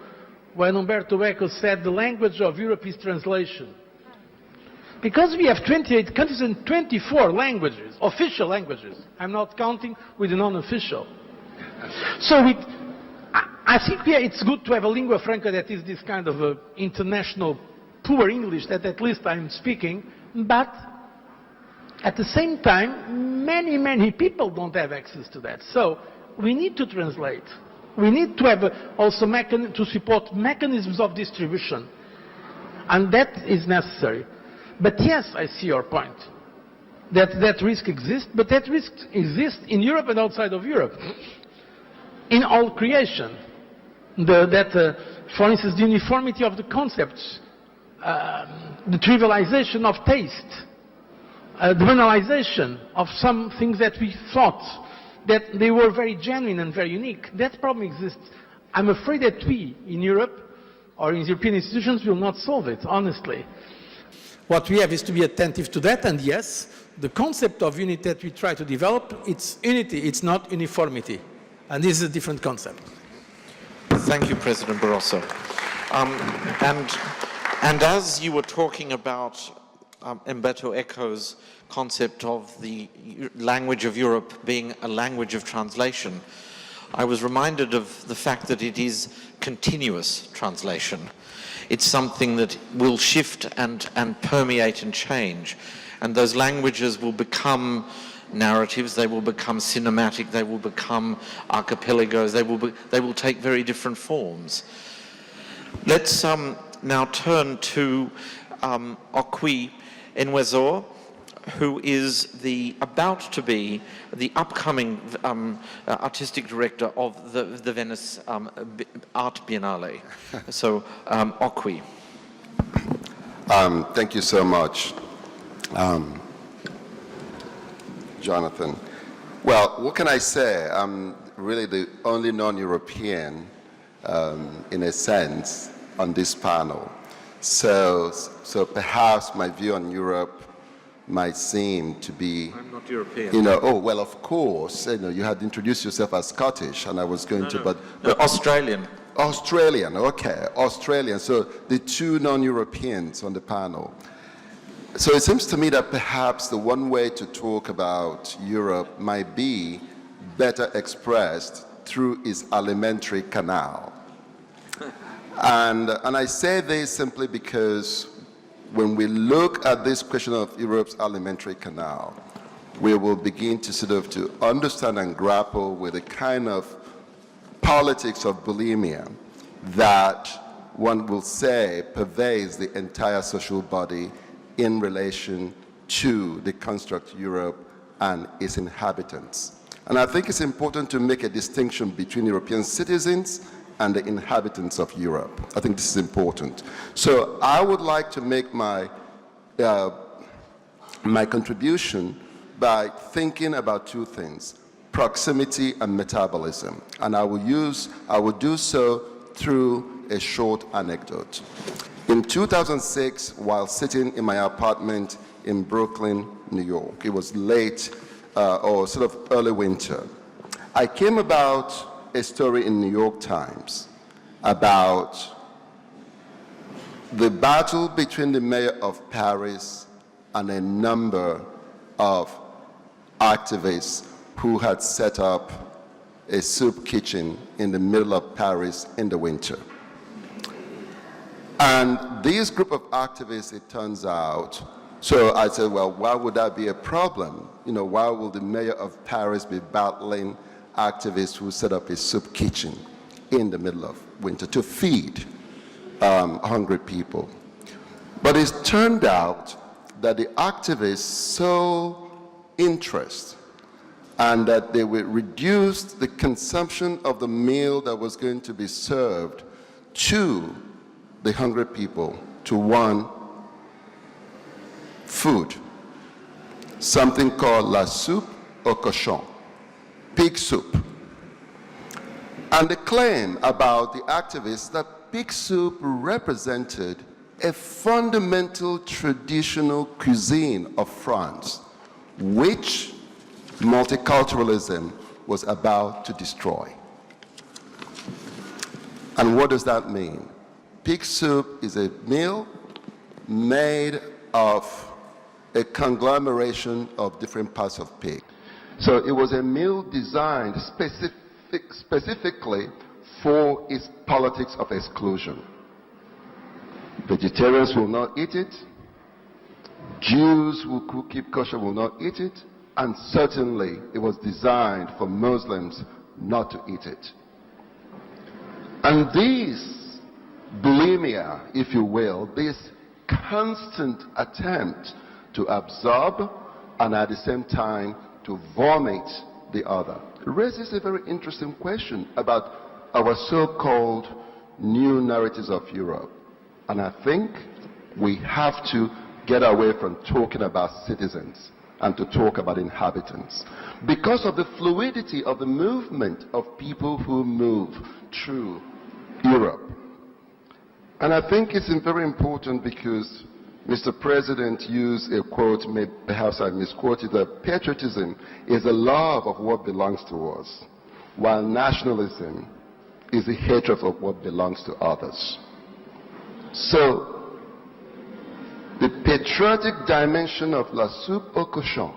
when Umberto Eco said the language of Europe is translation. Because we have 28 countries and 24 languages, official languages. I'm not counting with the non-official. So I think it's good to have a lingua franca that is this kind of international poor English that at least I'm speaking, but at the same time, many people don't have access to that. So we need to translate. We need to have also to support mechanisms of distribution. And that is necessary. But yes, I see your point. That risk exists, but that risk exists in Europe and outside of Europe. In all creation. For instance, the uniformity of the concepts, the trivialization of taste, the banalization of some things that we thought that they were very genuine and very unique. That problem exists. I'm afraid that we, in Europe, or in European institutions, will not solve it, honestly. What we have is to be attentive to that, and yes, the concept of unity that we try to develop, it's unity, it's not uniformity. And this is a different concept. Thank you, President Barroso. And as you were talking about Umberto Eco's concept of the language of Europe being a language of translation, I was reminded of the fact that it is continuous translation. It's something that will shift and permeate and change. And those languages will become narratives, they will become cinematic, they will become archipelagos, they will take very different forms. Let's now turn to Okwi Enwezor, who is about to be the upcoming artistic director of the Venice Art Biennale. So, Okwi. Thank you so much, Jonathan. Well, what can I say? I'm really the only non-European, in a sense, on this panel. So perhaps my view on Europe might seem to be... I'm not European. Oh, well, of course, you had introduced yourself as Scottish, and I was going to, but Australian. Australian, okay, Australian. So the two non-Europeans on the panel. So it seems to me that perhaps the one way to talk about Europe might be better expressed through its alimentary canal. And I say this simply because when we look at this question of Europe's alimentary canal, we will begin to sort of to understand and grapple with the kind of politics of bulimia that one will say pervades the entire social body in relation to the construct Europe and its inhabitants. And I think it's important to make a distinction between European citizens and the inhabitants of Europe. I think this is important. So I would like to make my contribution by thinking about two things: proximity and metabolism. And I will do so through a short anecdote. In 2006, while sitting in my apartment in Brooklyn, New York, it was late or sort of early winter, I came about a story in New York Times about the battle between the mayor of Paris and a number of activists who had set up a soup kitchen in the middle of Paris in the winter. And this group of activists, it turns out, so I said, well, why would that be a problem? Why will the mayor of Paris be battling activists who set up a soup kitchen in the middle of winter to feed hungry people? But it turned out that the activists saw interest and that they would reduce the consumption of the meal that was going to be served to the hungry people to one food, something called la soupe au cochon, pig soup. And the claim about the activists that pig soup represented a fundamental traditional cuisine of France, which multiculturalism was about to destroy. And what does that mean? Pig soup is a meal made of a conglomeration of different parts of pig. So it was a meal designed specifically for its politics of exclusion. Vegetarians will not eat it. Jews who keep kosher will not eat it. And certainly it was designed for Muslims not to eat it. And this bulimia, if you will, this constant attempt to absorb and at the same time to vomit the other. It raises a very interesting question about our so-called new narratives of Europe. And I think we have to get away from talking about citizens and to talk about inhabitants, because of the fluidity of the movement of people who move through Europe. And I think it's very important because Mr. President used a quote, perhaps I misquoted, that patriotism is a love of what belongs to us, while nationalism is a hatred of what belongs to others. So, the patriotic dimension of La Soupe au Cochon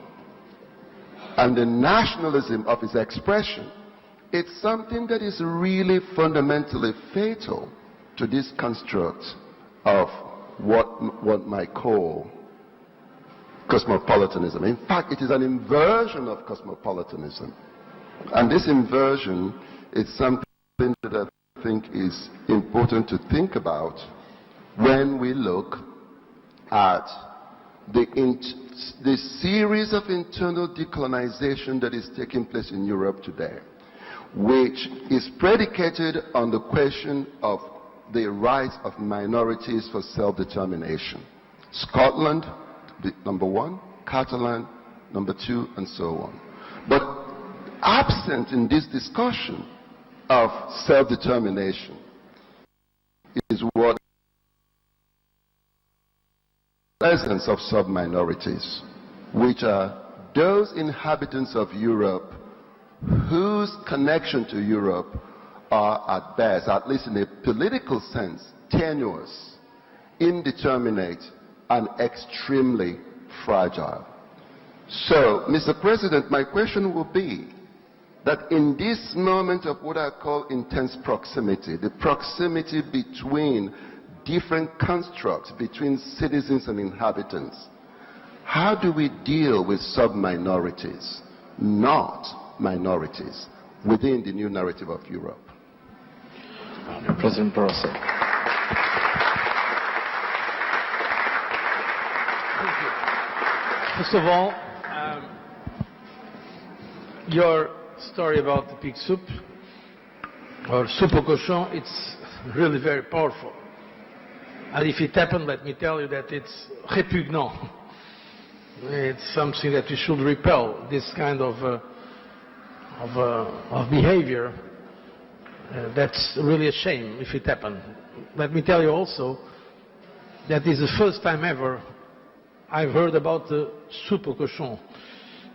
and the nationalism of its expression, it's something that is really fundamentally fatal to this construct of what might call cosmopolitanism. In fact, it is an inversion of cosmopolitanism. And this inversion is something that I think is important to think about when we look at the series of internal decolonization that is taking place in Europe today, which is predicated on the question of the rights of minorities for self-determination. Scotland, number one, Catalan, number two, and so on. But absent in this discussion of self-determination is what presence of sub-minorities, which are those inhabitants of Europe whose connection to Europe are at best, at least in a political sense, tenuous, indeterminate, and extremely fragile. So, Mr. President, my question will be that in this moment of what I call intense proximity, the proximity between different constructs, between citizens and inhabitants, how do we deal with sub-minorities, not minorities, within the new narrative of Europe? President Barroso. Thank you. First of all, your story about the pig soup, or soupe au cochon, it's really very powerful. And if it happened, let me tell you that it's répugnant. It's something that we should repel, this kind of behavior. That's really a shame if it happened. Let me tell you also that is the first time ever I've heard about the soupe au cochon.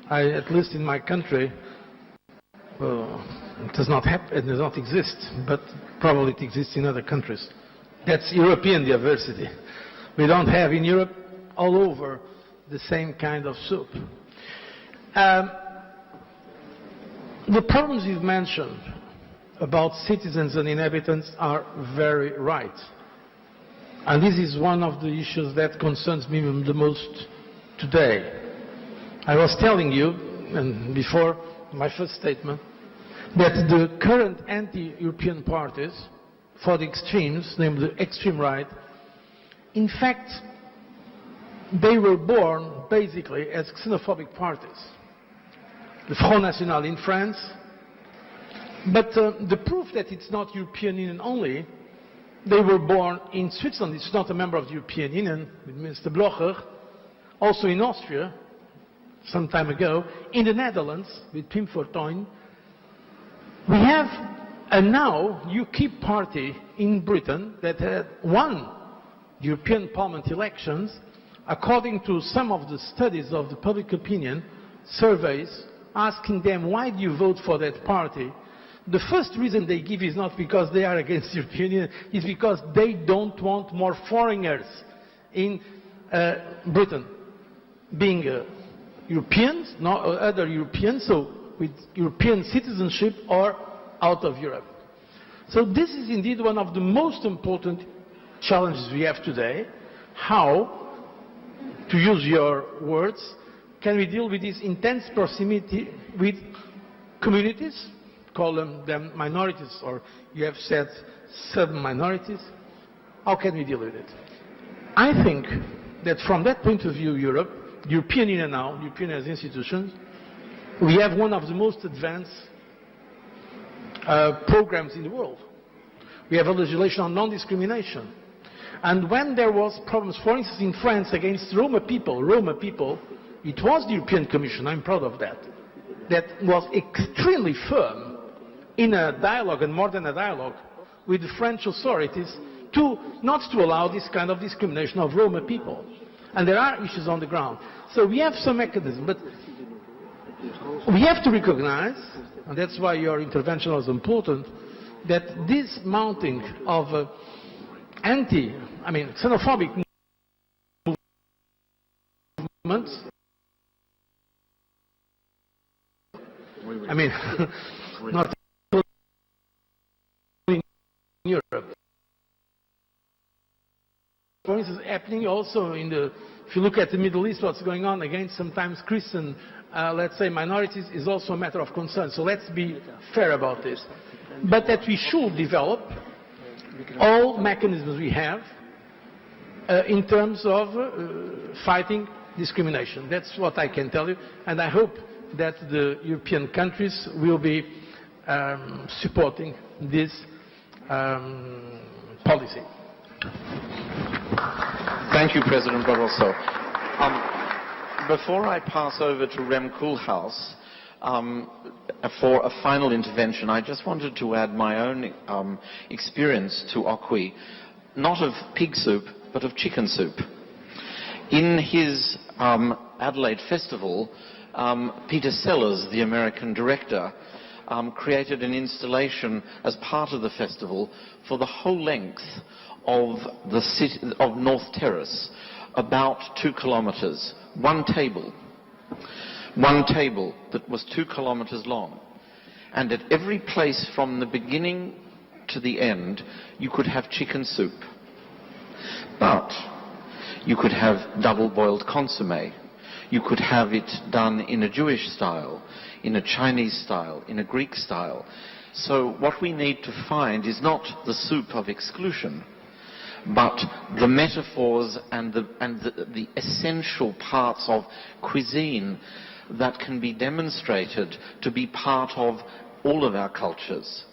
At least in my country, it does not happen, it does not exist, but probably it exists in other countries. That's European diversity. We don't have in Europe all over the same kind of soup. The problems you've mentioned about citizens and inhabitants are very right. And this is one of the issues that concerns me the most today. I was telling you, and before my first statement, that the current anti-European parties for the extremes, namely the extreme right, in fact, they were born basically as xenophobic parties. The Front National in France. But the proof that it's not European Union only, they were born in Switzerland. It's not a member of the European Union, with Mr. Blocher. Also in Austria, some time ago. In the Netherlands, with Pim Fortuyn. We have a now UKIP party in Britain that had won European Parliament elections, according to some of the studies of the public opinion surveys, asking them, why do you vote for that party? The first reason they give is not because they are against the European Union, it's because they don't want more foreigners in Britain. Being Europeans, not other Europeans, so with European citizenship or out of Europe. So this is indeed one of the most important challenges we have today. How, to use your words, can we deal with this intense proximity with communities? Call them minorities, or you have said sub-minorities. How can we deal with it? I think that from that point of view, Europe, the European Union now, the European as institutions, we have one of the most advanced programs in the world. We have a legislation on non-discrimination. And when there was problems, for instance, in France against Roma people, it was the European Commission, I'm proud of that was extremely firm in a dialogue, and more than a dialogue, with the French authorities not to allow this kind of discrimination of Roma people. And there are issues on the ground. So we have some mechanism, but we have to recognize, and that's why your intervention was important, that this mounting of xenophobic movements, not in Europe. For instance, happening also if you look at the Middle East, what's going on against sometimes Christian, let's say, minorities is also a matter of concern. So let's be fair about this. But that we should develop all mechanisms we have in terms of fighting discrimination. That's what I can tell you, and I hope that the European countries will be supporting this policy. Thank you, President Barroso. Before I pass over to Rem Koolhaas for a final intervention, I just wanted to add my own experience to Okwi, not of pig soup, but of chicken soup. In his Adelaide Festival, Peter Sellers, the American director, created an installation as part of the festival for the whole length of the city of North Terrace, about 2 kilometres, one table that was 2 kilometres long. And at every place from the beginning to the end, you could have chicken soup. But you could have double-boiled consommé. You could have it done in a Jewish style, in a Chinese style, in a Greek style. So what we need to find is not the soup of exclusion, but the metaphors and the essential parts of cuisine that can be demonstrated to be part of all of our cultures.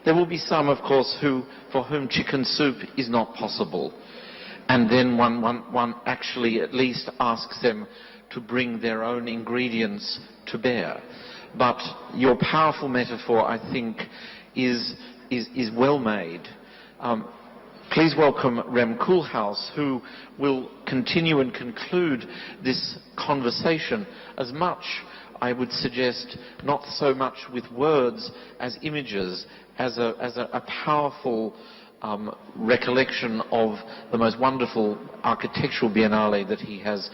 There will be some, of course, for whom chicken soup is not possible. And then one actually at least asks them to bring their own ingredients to bear. But your powerful metaphor, I think, is well made. Please welcome Rem Koolhaas, who will continue and conclude this conversation as much, I would suggest, not so much with words as images, as a powerful recollection of the most wonderful architectural biennale that he has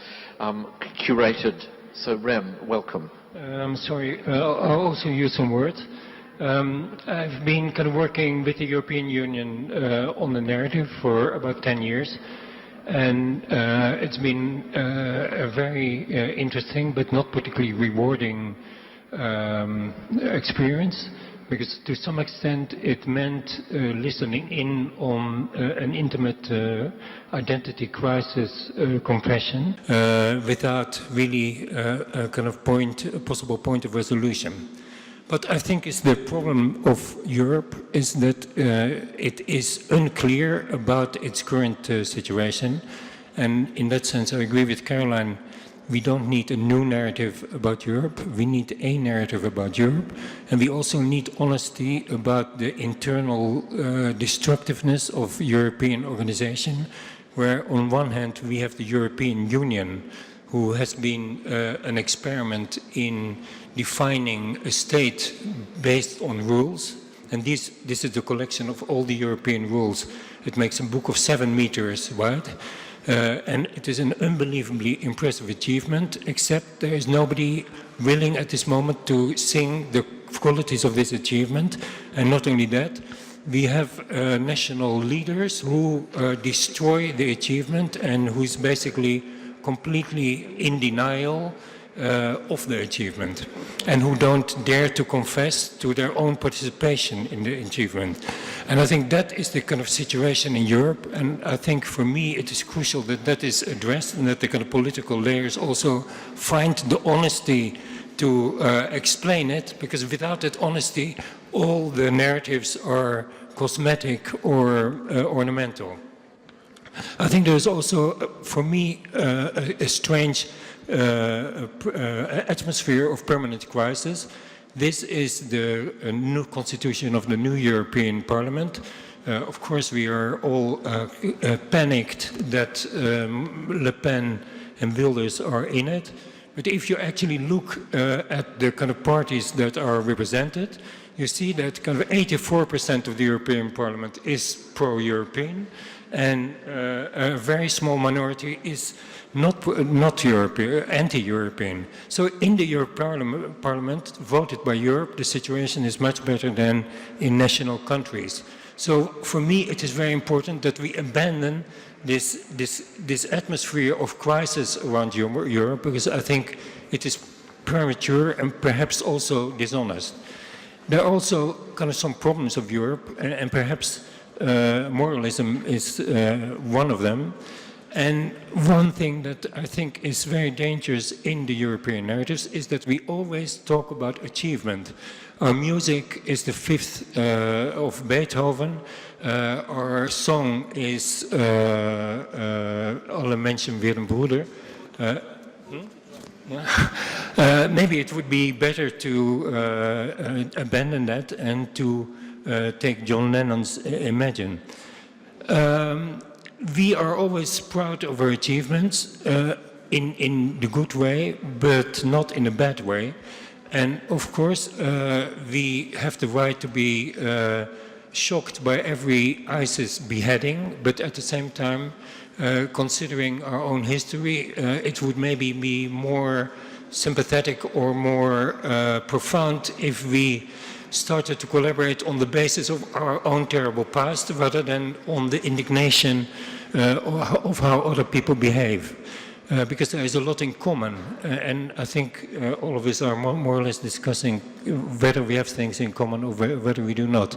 curated. So Rem, welcome. I'm sorry, I'll also use some words. I've been kind of working with the European Union on the narrative for about 10 years, and it's been a very interesting but not particularly rewarding experience, because to some extent it meant listening in on an intimate identity crisis confession without really a kind of possible point of resolution. But I think the problem of Europe is that it is unclear about its current situation. And in that sense, I agree with Caroline. We don't need a new narrative about Europe. We need a narrative about Europe. And we also need honesty about the internal destructiveness of European organization, where on one hand we have the European Union, who has been an experiment in defining a state based on rules. And this is the collection of all the European rules. It makes a book of 7 meters wide. And it is an unbelievably impressive achievement, except there is nobody willing at this moment to sing the qualities of this achievement. And not only that, we have national leaders who destroy the achievement and who's basically completely in denial, of the achievement, and who don't dare to confess to their own participation in the achievement. And I think that is the kind of situation in Europe, and I think for me it is crucial that that is addressed and that the kind of political layers also find the honesty to explain it, because without that honesty all the narratives are cosmetic or ornamental. I think there's also, for me, a strange atmosphere of permanent crisis. This is the new constitution of the new European Parliament. Of course, we are all panicked that Le Pen and Wilders are in it. But if you actually look at the kind of parties that are represented, you see that kind of 84% of the European Parliament is pro-European, and a very small minority is not European, anti-European. So in the European Parliament, voted by Europe, the situation is much better than in national countries. So for me, it is very important that we abandon this atmosphere of crisis around Europe, because I think it is premature and perhaps also dishonest. There are also kind of some problems of Europe, and perhaps moralism is one of them. And one thing that I think is very dangerous in the European narratives is that we always talk about achievement. Our music is the fifth of Beethoven. Our song is Alle mensen weer een broeder. Maybe it would be better to abandon that and to take John Lennon's Imagine. We are always proud of our achievements in the good way, but not in a bad way. And of course, we have the right to be shocked by every ISIS beheading, but at the same time, considering our own history, it would maybe be more sympathetic or more profound if we started to collaborate on the basis of our own terrible past rather than on the indignation of how other people behave. Because there is a lot in common, and I think all of us are more or less discussing whether we have things in common or whether we do not.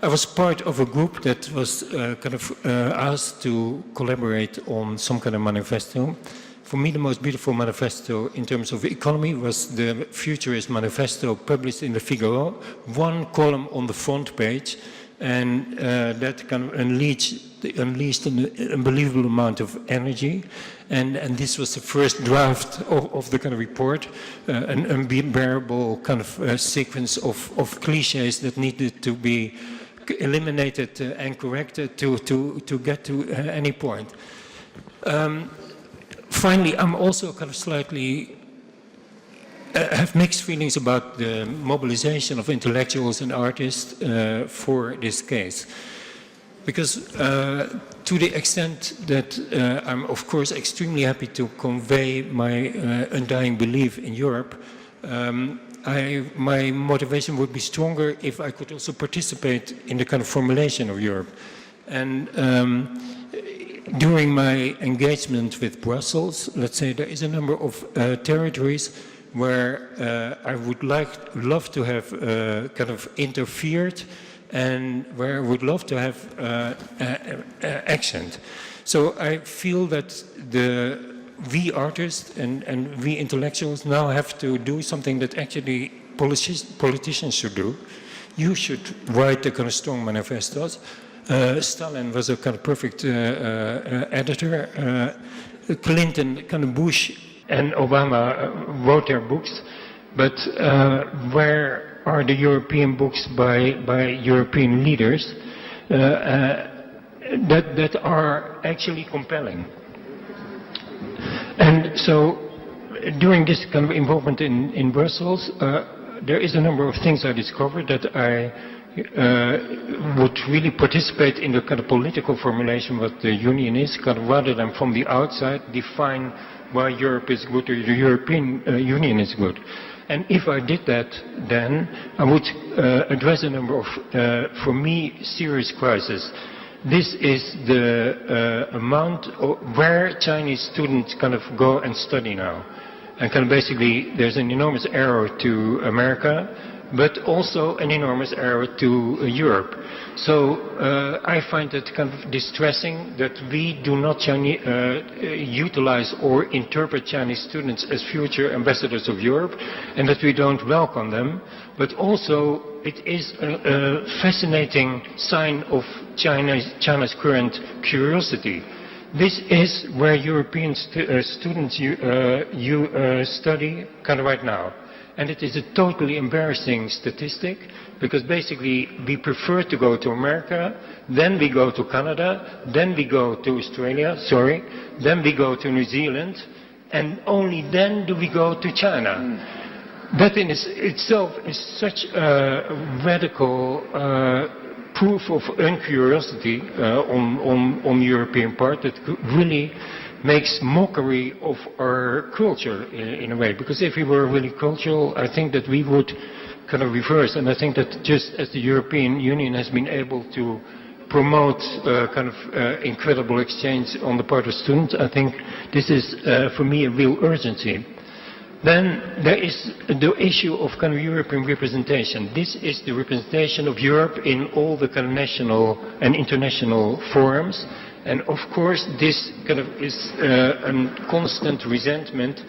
I was part of a group that was kind of asked to collaborate on some kind of manifesto. For me, the most beautiful manifesto in terms of economy was the Futurist Manifesto published in the Figaro, one column on the front page, and that kind of unleashed an unbelievable amount of energy. And this was the first draft of the kind of report, an unbearable kind of sequence of cliches that needed to be eliminated and corrected to get to any point. Finally, I'm also kind of slightly have mixed feelings about the mobilization of intellectuals and artists for this case. Because to the extent that I'm of course extremely happy to convey my undying belief in Europe, my motivation would be stronger if I could also participate in the kind of formulation of Europe. And during my engagement with Brussels, let's say there is a number of territories where I would love to have kind of interfered, and where I would love to have accent. So I feel that we artists and we intellectuals now have to do something that actually politicians should do. You should write the kind of strong manifestos. Stalin was a kind of perfect editor. Clinton, kind of Bush and Obama wrote their books, but where are the European books by European leaders that are actually compelling? And so during this kind of involvement in Brussels, there is a number of things I discovered that I would really participate in the kind of political formulation what the Union is, kind of rather than from the outside define why Europe is good or the European Union is good. And if I did that, then I would address a number of, for me, serious crises. This is the amount of where Chinese students kind of go and study now. And kind of basically there's an enormous arrow to America, but also an enormous arrow to Europe. So I find it kind of distressing that we do not utilize or interpret Chinese students as future ambassadors of Europe, and that we don't welcome them. But also it is a fascinating sign of China's current curiosity. This is where European students study kind of right now. And it is a totally embarrassing statistic, because basically we prefer to go to America, then we go to Canada, then we go to Australia, then we go to New Zealand, and only then do we go to China. That in itself is such a radical proof of uncuriosity on the European part that really makes mockery of our culture in a way. Because if we were really cultural, I think that we would kind of reverse. And I think that just as the European Union has been able to promote incredible exchange on the part of students, I think this is, for me, a real urgency. Then there is the issue of kind of European representation. This is the representation of Europe in all the kind of national and international forums. And of course, this kind of is a constant resentment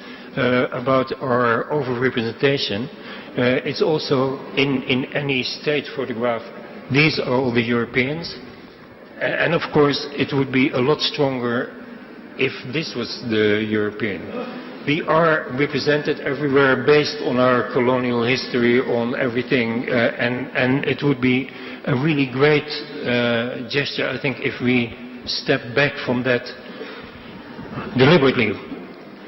about our overrepresentation. It's also in any state photograph, these are all the Europeans. And of course, it would be a lot stronger if this was the European. We are represented everywhere based on our colonial history, on everything, and it would be a really great gesture, I think, if we step back from that deliberately.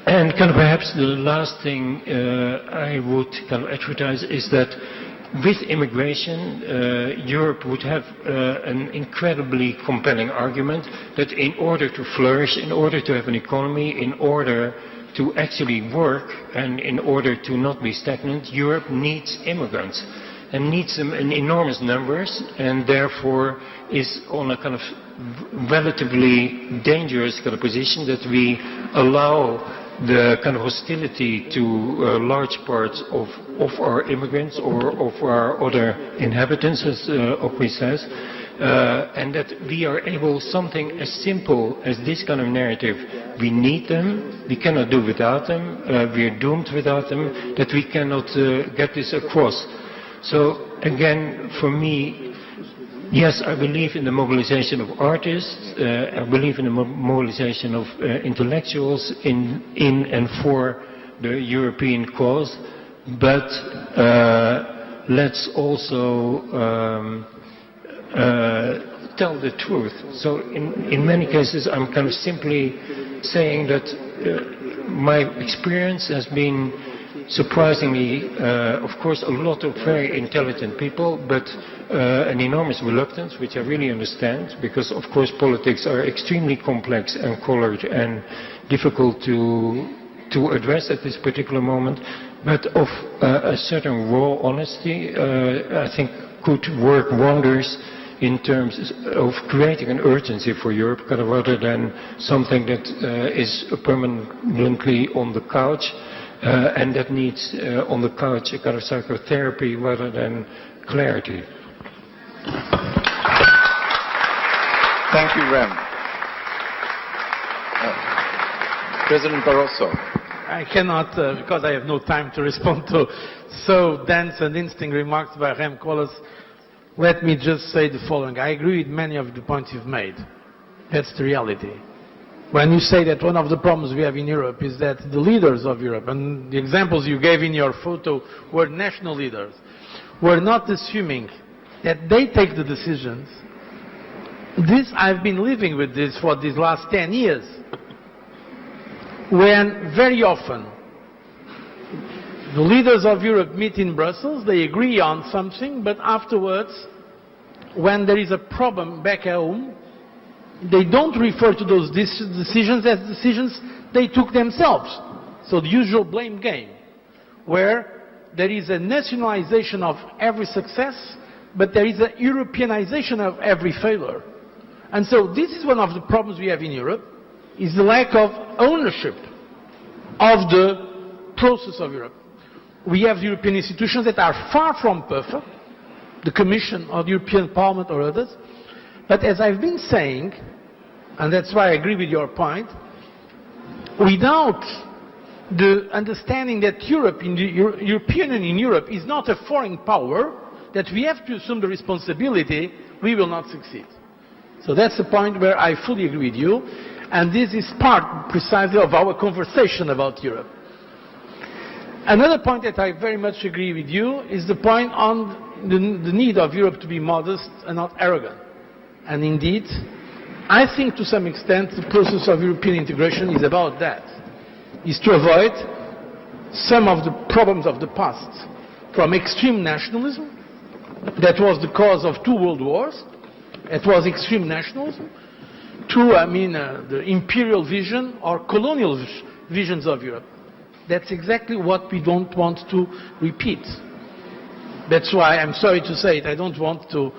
And kind of perhaps the last thing I would kind of advertise is that with immigration, Europe would have an incredibly compelling argument that in order to flourish, in order to have an economy, in order to actually work, and in order to not be stagnant, Europe needs immigrants, and needs them in enormous numbers, and therefore is on a kind of relatively dangerous kind of position that we allow the kind of hostility to large parts of our immigrants or of our other inhabitants, as Opri says, and that we are able, something as simple as this kind of narrative, we need them, we cannot do without them, we are doomed without them, that we cannot get this across. So again, for me, yes, I believe in the mobilization of artists, I believe in the mobilization of intellectuals in and for the European cause, but let's also tell the truth. So in many cases I'm kind of simply saying that my experience has been surprisingly, of course, a lot of very intelligent people, but an enormous reluctance, which I really understand, because of course politics are extremely complex and colored and difficult to address at this particular moment, but of a certain raw honesty, I think could work wonders in terms of creating an urgency for Europe, kind of rather than something that is permanently on the couch, and that needs on the couch a kind of psychotherapy rather than clarity. Thank you, Rem. President Barroso. I cannot, because I have no time to respond to so dense and interesting remarks by Rem Koolhaas. Let me just say the following. I agree with many of the points you've made. That's the reality. When you say that one of the problems we have in Europe is that the leaders of Europe, and the examples you gave in your photo were national leaders, were not assuming that they take the decisions. I've been living with this for these last 10 years, when very often the leaders of Europe meet in Brussels, they agree on something, but afterwards, when there is a problem back at home, they don't refer to those decisions as decisions they took themselves. So the usual blame game, where there is a nationalization of every success, but there is a Europeanization of every failure. And so this is one of the problems we have in Europe, is the lack of ownership of the process of Europe. We have European institutions that are far from perfect, the Commission or the European Parliament or others, but as I've been saying, and that's why I agree with your point, without the understanding that Europe, in the European Union in Europe, is not a foreign power, that we have to assume the responsibility, we will not succeed. So that's the point where I fully agree with you, and this is part precisely of our conversation about Europe. Another point that I very much agree with you is the point on the need of Europe to be modest and not arrogant. And indeed, I think to some extent the process of European integration is about that, is to avoid some of the problems of the past, from extreme nationalism, that was the cause of 2 world wars, it was extreme nationalism, to, the imperial vision or colonial visions of Europe. That's exactly what we don't want to repeat. That's why I'm sorry to say it, I don't want to,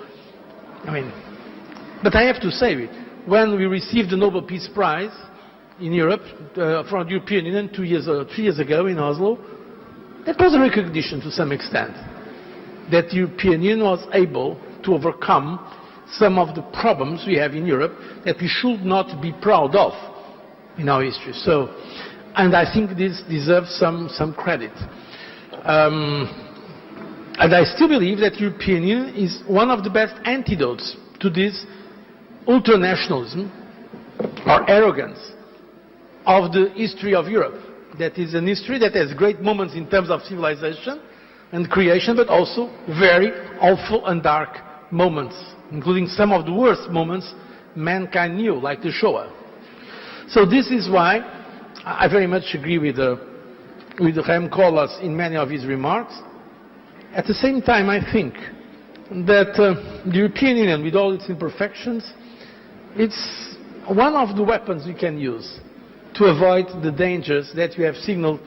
but I have to say it. When we received the Nobel Peace Prize in Europe from the European Union 3 years ago in Oslo, that was a recognition to some extent that the European Union was able to overcome some of the problems we have in Europe that we should not be proud of in our history. So, and I think this deserves some credit. And I still believe that the European Union is one of the best antidotes to this ultranationalism or arrogance of the history of Europe. That is an history that has great moments in terms of civilization and creation, but also very awful and dark moments, including some of the worst moments mankind knew, like the Shoah. So this is why I very much agree with Rem Koolhaas in many of his remarks. At the same time, I think that the European Union, with all its imperfections, it's one of the weapons we can use to avoid the dangers that we have signaled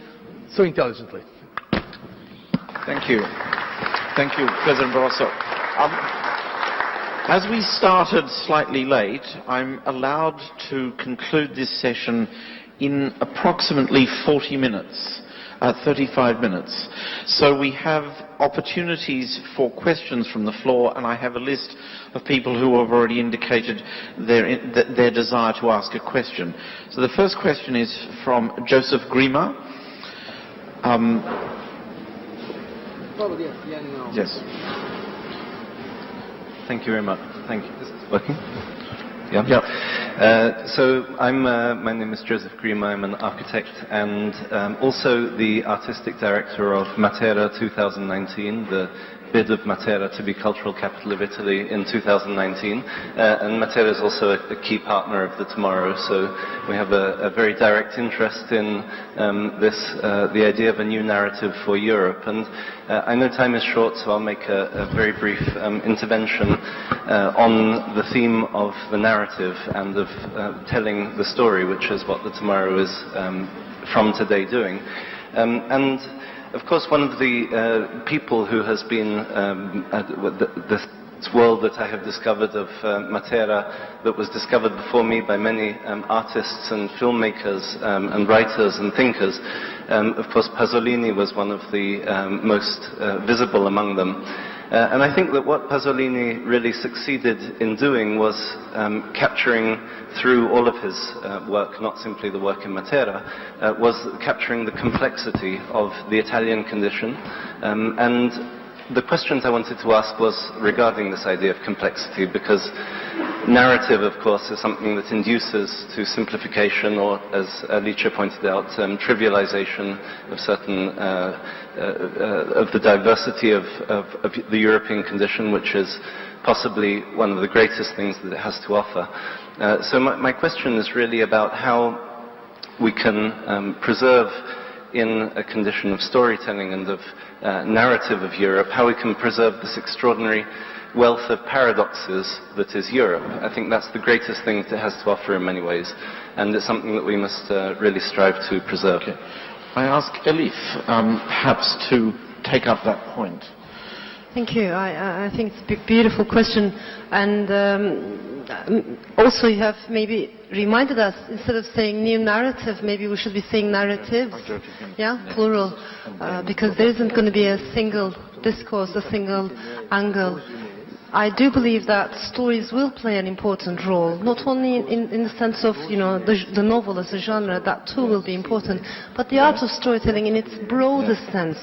so intelligently. Thank you. Thank you, President Barroso. As we started slightly late, I'm allowed to conclude this session in approximately 40 minutes, 35 minutes. So we have opportunities for questions from the floor, and I have a list of people who have already indicated their desire to ask a question. So the first question is from Joseph Grima. Yes. Thank you very much. Thank you. Is this working? Yeah. Yeah. So my name is Joseph Grima. I'm an architect and also the artistic director of Matera 2019, the bid of Matera to be cultural capital of Italy in 2019. And Matera is also a key partner of theTomorrow, so we have a very direct interest in the idea of a new narrative for Europe. And I know time is short, so I'll make a very brief intervention on the theme of the narrative and of telling the story, which is what theTomorrow is from today doing. And of course, one of the people who has been this world that I have discovered of Matera, that was discovered before me by many artists and filmmakers and writers and thinkers. Of course, Pasolini was one of the most visible among them. And I think that what Pasolini really succeeded in doing was capturing through all of his work, not simply the work in Matera, was capturing the complexity of the Italian condition. And the questions I wanted to ask was regarding this idea of complexity, because narrative, of course, is something that induces to simplification or, as Alice pointed out, trivialization of certain of the diversity of the European condition, which is possibly one of the greatest things that it has to offer. So my question is really about how we can preserve in a condition of storytelling and of narrative of Europe, how we can preserve this extraordinary wealth of paradoxes that is Europe. I think that's the greatest thing that it has to offer in many ways, and it's something that we must really strive to preserve. Okay. I ask Elif perhaps to take up that point. Thank you. I think it's a beautiful question, and also you have maybe reminded us, instead of saying new narrative, maybe we should be saying narratives, yeah, plural, because there isn't going to be a single discourse, a single angle. I do believe that stories will play an important role, not only in the sense of, you know, the novel as a genre, that too will be important, but the art of storytelling in its broadest sense,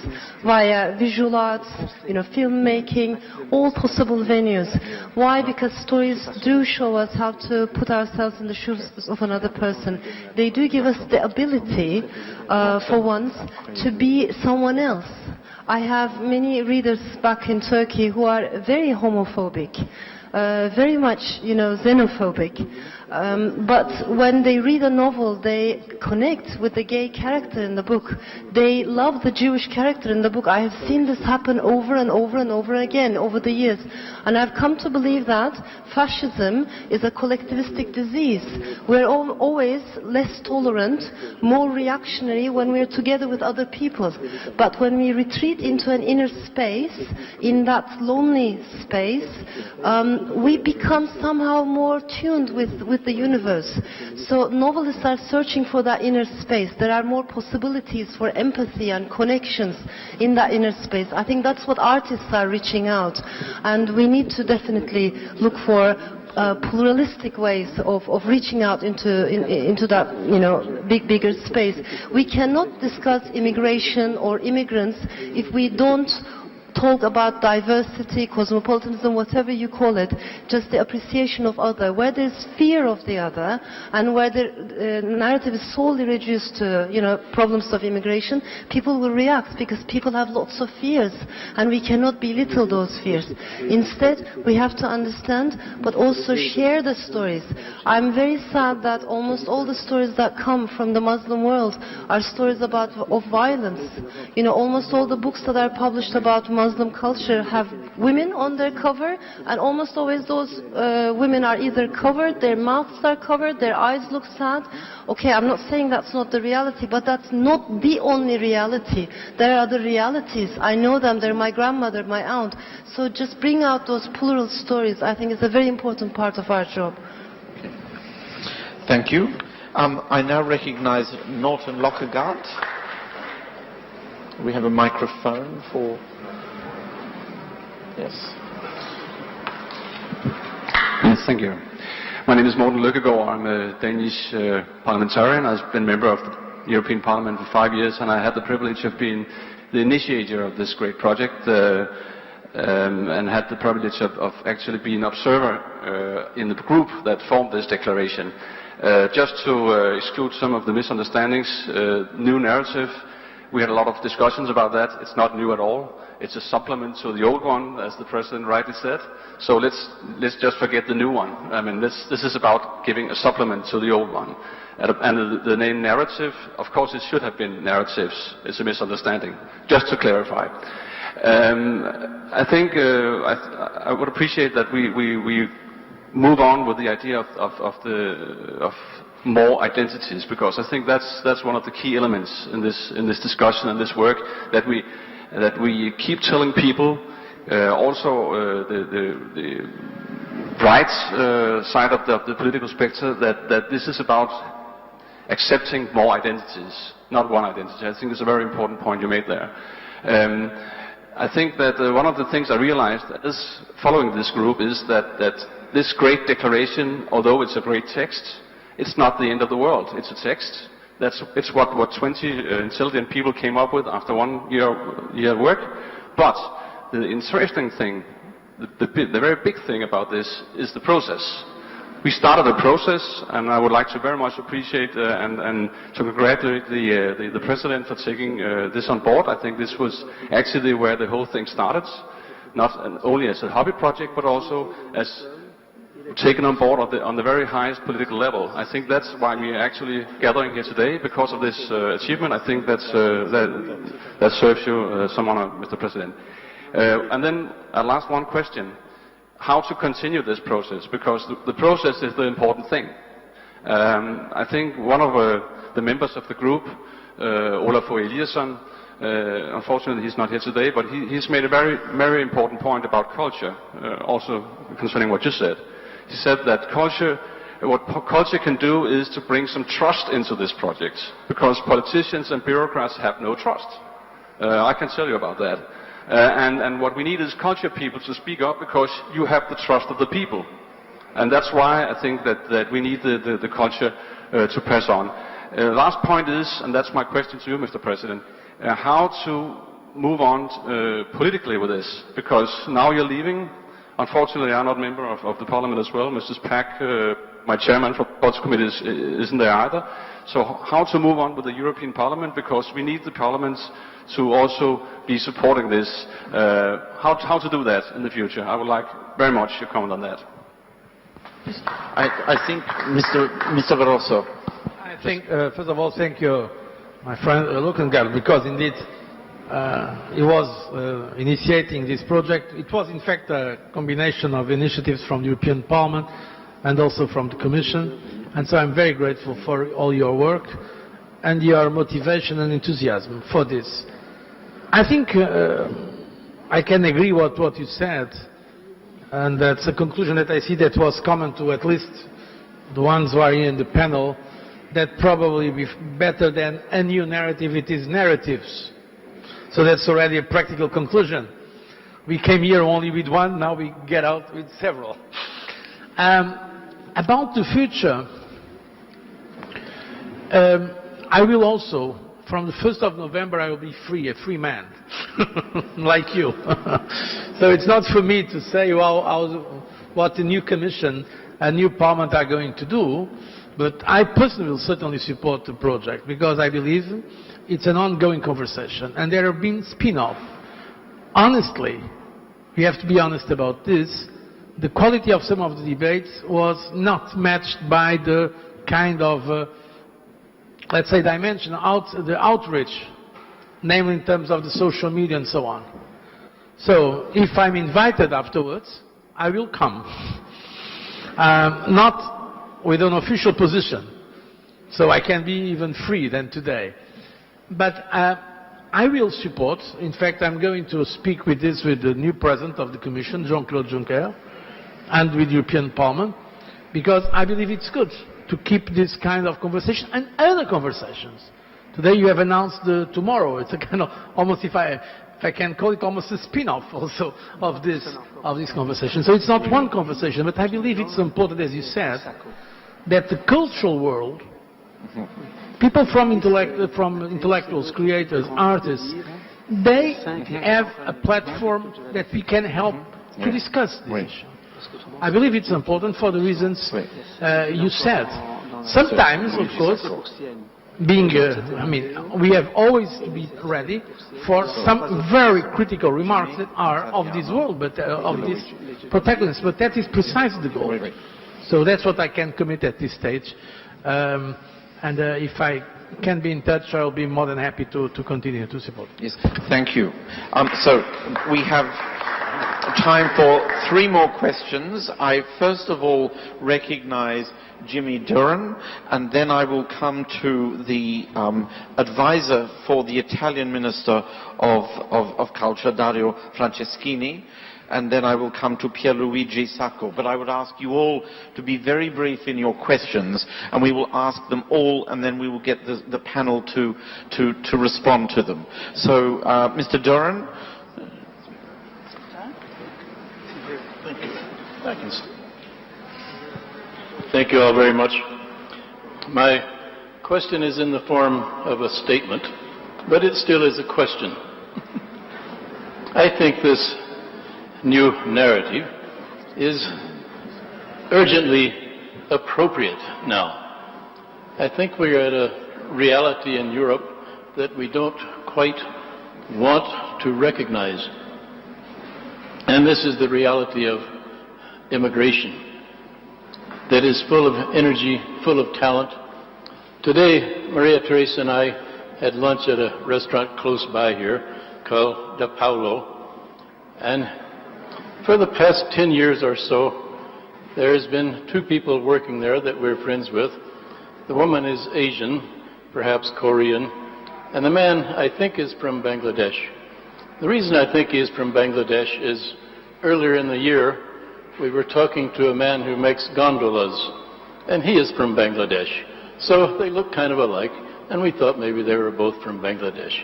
via visual arts, you know, filmmaking, all possible venues. Why? Because stories do show us how to put ourselves in the shoes of another person. They do give us the ability, for once, to be someone else. I have many readers back in Turkey who are very homophobic, very much, you know, xenophobic. But when they read a novel, they connect with the gay character in the book. They love the Jewish character in the book. I have seen this happen over and over and over again over the years. And I've come to believe that fascism is a collectivistic disease. We're always less tolerant, more reactionary when we're together with other people. But when we retreat into an inner space, in that lonely space, we become somehow more tuned with the universe. So novelists are searching for that inner space. There are more possibilities for empathy and connections in that inner space. I think that's what artists are reaching out. And we need to definitely look for pluralistic ways of reaching out into that, you know, bigger space. We cannot discuss immigration or immigrants if we don't talk about diversity, cosmopolitanism, whatever you call it, just the appreciation of other. Where there's fear of the other, and where the narrative is solely reduced to, you know, problems of immigration, people will react because people have lots of fears, and we cannot belittle those fears. Instead, we have to understand, but also share the stories. I'm very sad that almost all the stories that come from the Muslim world are stories of violence. You know, almost all the books that are published about Muslim culture have women on their cover, and almost always those women are either covered, their mouths are covered, their eyes look sad. Okay, I'm not saying that's not the reality, but that's not the only reality. There are other realities. I know them. They're my grandmother, my aunt. So just bring out those plural stories. I think it's a very important part of our job. Thank you. I now recognize Norton Lockergart. We have a microphone for... Yes. Yes, thank you. My name is Morten Løkkegaard. I'm a Danish parliamentarian. I've been member of the European Parliament for 5 years, and I had the privilege of being the initiator of this great project, and had the privilege of actually being an observer in the group that formed this declaration. Just to exclude some of the misunderstandings, new narrative, we had a lot of discussions about that. It's not new at all. It's a supplement to the old one, as the President rightly said. So let's just forget the new one. I mean, this is about giving a supplement to the old one. And the name narrative, of course it should have been narratives. It's a misunderstanding, just to clarify. I think I would appreciate that we move on with the idea of more identities, because I think that's one of the key elements in this discussion and this work, that we keep telling people, also the right side of the political spectrum, that this is about accepting more identities, not one identity. I think it's a very important point you made there. I think that one of the things I realized as following this group is that this great declaration, although it's a great text, it's not the end of the world. It's a text. It's what 20 intelligent people came up with after 1 year of work. But the interesting thing, the very big thing about this is the process. We started a process, and I would like to very much appreciate and to congratulate the President for taking this on board. I think this was actually where the whole thing started, not only as a hobby project, but also as taken on board on the very highest political level. I think that's why we are actually gathering here today, because of this achievement. I think that serves you some honor, Mr. President. And then last one question: how to continue this process? Because the process is the important thing. I think one of the members of the group, Olaf Eliasson, Unfortunately, he's not here today, but he's made a very, very important point about culture, also concerning what you said. He said that what culture can do is to bring some trust into this project, because politicians and bureaucrats have no trust. I can tell you about that. And what we need is culture people to speak up, because you have the trust of the people. And that's why I think that we need the culture to press on. Last point is, and that's my question to you, Mr. President, how to move on politically with this, because now you're leaving. Unfortunately, I'm not a member of the Parliament as well. Mrs. Pack, my chairman for the Culture Committee, isn't there either. So how to move on with the European Parliament, because we need the parliaments to also be supporting this. How to do that in the future? I would like very much your comment on that. I think Mr. Barroso. I think, first of all, thank you, my friend Lukengal, because indeed he was initiating this project. It was, in fact, a combination of initiatives from the European Parliament and also from the Commission. And so I'm very grateful for all your work and your motivation and enthusiasm for this. I think I can agree with what you said, and that's a conclusion that I see that was common to at least the ones who are here in the panel, that probably be better than a new narrative, it is narratives. So that's already a practical conclusion. We came here only with one, now we get out with several. About the future, I will also, from the 1st of November, I will be free, a free man, like you. So it's not for me to say what the new Commission and new Parliament are going to do, but I personally will certainly support the project, because I believe it's an ongoing conversation, and there have been spin-off. Honestly, we have to be honest about this, the quality of some of the debates was not matched by the kind of, let's say, dimension, the outreach, namely in terms of the social media and so on. So, if I'm invited afterwards, I will come. Not with an official position, so I can be even free than today. But I will support, in fact I'm going to speak with this with the new President of the Commission, Jean-Claude Juncker, and with the European Parliament, because I believe it's good to keep this kind of conversation and other conversations. Today you have announced the tomorrow. It's a kind of, almost if I can call it almost a spin-off also of this conversation. So it's not one conversation, but I believe it's important, as you said, that the cultural world, people from intellectuals, creators, artists, they have a platform that we can help to discuss this issue. I believe it's important for the reasons you said. Sometimes, of course, we have always to be ready for some very critical remarks that are of this world, but of this protagonist. But that is precisely the goal. So that's what I can commit at this stage. And if I can be in touch, I will be more than happy to continue to support. Yes, thank you. So we have time for 3 more questions. I first of all recognize Jimmy Duran, and then I will come to the advisor for the Italian Minister of Culture, Dario Franceschini, and then I will come to Pierluigi Sacco. But I would ask you all to be very brief in your questions, and we will ask them all, and then we will get the panel to respond to them. So, Mr. Duran. Thank you all very much. My question is in the form of a statement, but it still is a question. I think this new narrative is urgently appropriate now. I think we're at a reality in Europe that we don't quite want to recognize. And this is the reality of immigration that is full of energy, full of talent. Today, Maria Teresa and I had lunch at a restaurant close by here called Da Paolo. And for the past 10 years or so, there has been 2 people working there that we're friends with. The woman is Asian, perhaps Korean, And the man, I think, is from Bangladesh. The reason I think he is from Bangladesh is earlier in the year, we were talking to a man who makes gondolas, and he is from Bangladesh. So they look kind of alike, and we thought maybe they were both from Bangladesh.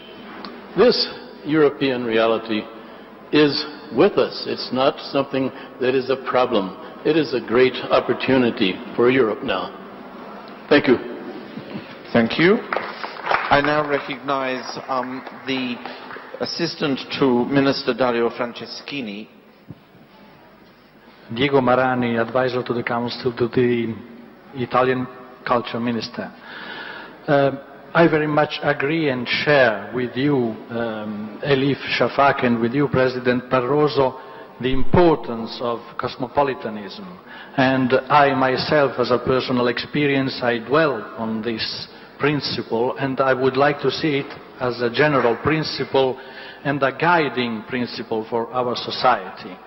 This European reality is with us. It's not something that is a problem. It is a great opportunity for Europe now. Thank you. Thank you. I now recognize the Assistant to Minister Dario Franceschini. Diego Marani, Advisor to the Council, to the Italian Culture Minister. I very much agree and share with you, Elif Shafak, and with you, President Barroso, the importance of cosmopolitanism. And I myself, as a personal experience, I dwell on this principle, and I would like to see it as a general principle and a guiding principle for our society.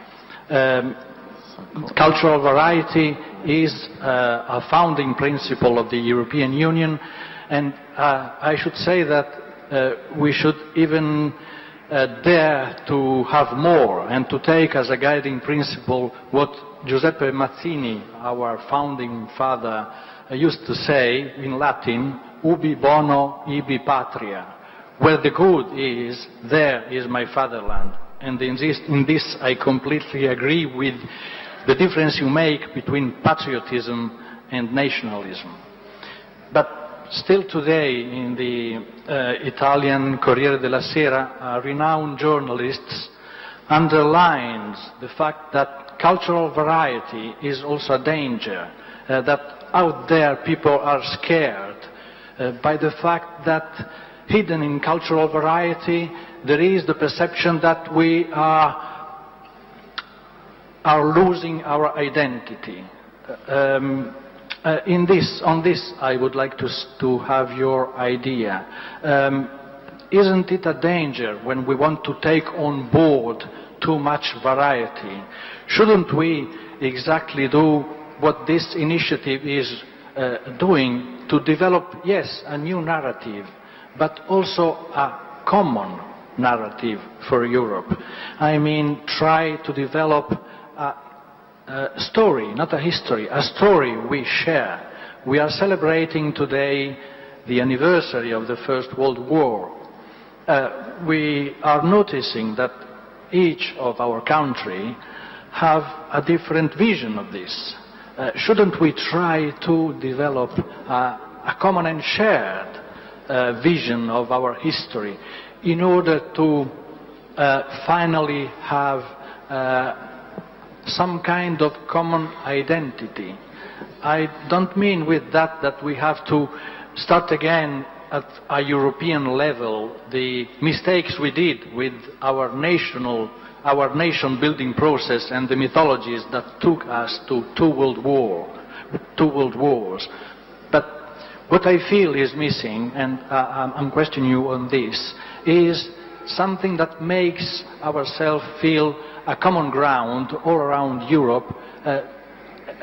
Cultural variety is a founding principle of the European Union, and I should say that we should even dare to have more and to take as a guiding principle what Giuseppe Mazzini, our founding father, used to say in Latin, ubi bono, ibi patria. Where the good is, there is my fatherland. And in this I completely agree with the difference you make between patriotism and nationalism. But still today, in the Italian Corriere della Sera, a renowned journalist underlines the fact that cultural variety is also a danger, that out there people are scared by the fact that hidden in cultural variety there is the perception that we are losing our identity. On this I would like to have your idea. Isn't it a danger when we want to take on board too much variety? Shouldn't we exactly do what this initiative is doing to develop, yes, a new narrative, but also a common narrative for Europe? I mean, try to develop a story, not a history, a story we share. We are celebrating today the anniversary of the First World War. We are noticing that each of our country have a different vision of this. Shouldn't we try to develop a common and shared vision of our history in order to finally have some kind of common identity? I don't mean with that that we have to start again at a European level the mistakes we did with our nation building process and the mythologies that took us to two world wars. But what I feel is missing, and I'm questioning you on this, is something that makes ourselves feel a common ground all around Europe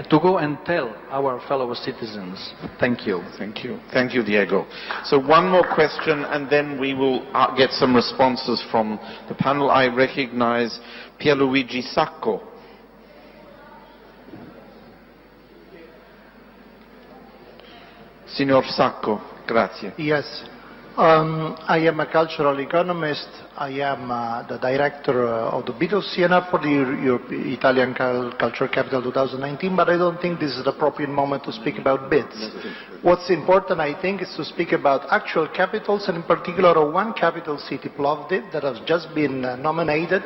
to go and tell our fellow citizens. Thank you. Thank you. Thank you, Diego. So one more question, and then we will get some responses from the panel. I recognize Pierluigi Sacco. Signor Sacco, grazie. Yes. I am a cultural economist. I am the director of the bid of Siena for the Italian Culture Capital 2019, but I don't think this is the appropriate moment to speak about bids. What's important, I think, is to speak about actual capitals, and in particular one capital city, Plovdiv, that has just been nominated,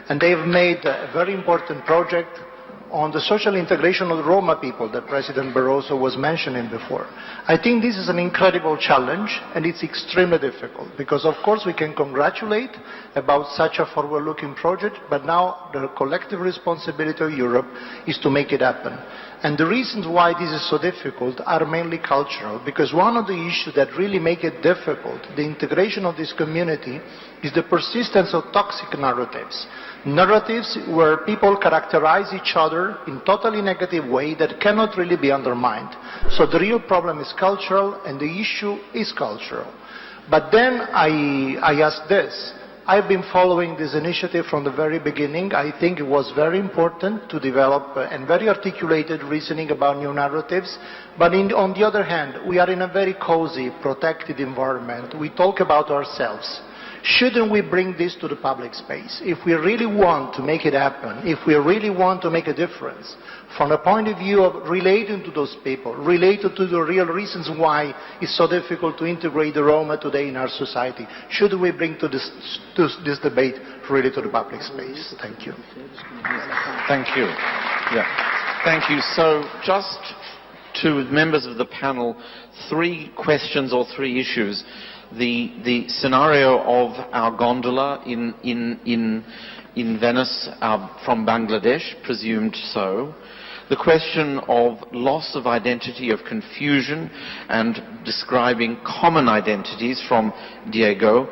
and they've made a very important project on the social integration of the Roma people that President Barroso was mentioning before. I think this is an incredible challenge, and it's extremely difficult, because of course we can congratulate about such a forward-looking project, but now the collective responsibility of Europe is to make it happen. And the reasons why this is so difficult are mainly cultural, because one of the issues that really make it difficult, the integration of this community, is the persistence of toxic narratives. Narratives where people characterize each other in totally negative way that cannot really be undermined. So the real problem is cultural, and the issue is cultural. But then I asked this. I've been following this initiative from the very beginning. I think it was very important to develop and very articulated reasoning about new narratives. But on the other hand, we are in a very cozy, protected environment. We talk about ourselves. Shouldn't we bring this to the public space? If we really want to make it happen, if we really want to make a difference, from the point of view of relating to those people, related to the real reasons why it's so difficult to integrate the Roma today in our society, should we bring to this debate really to the public space? Thank you. Thank you. Yeah. Thank you. So just to members of the panel, 3 questions or 3 issues. The scenario of our gondola in Venice from Bangladesh, presumed so. The question of loss of identity, of confusion, and describing common identities from Diego.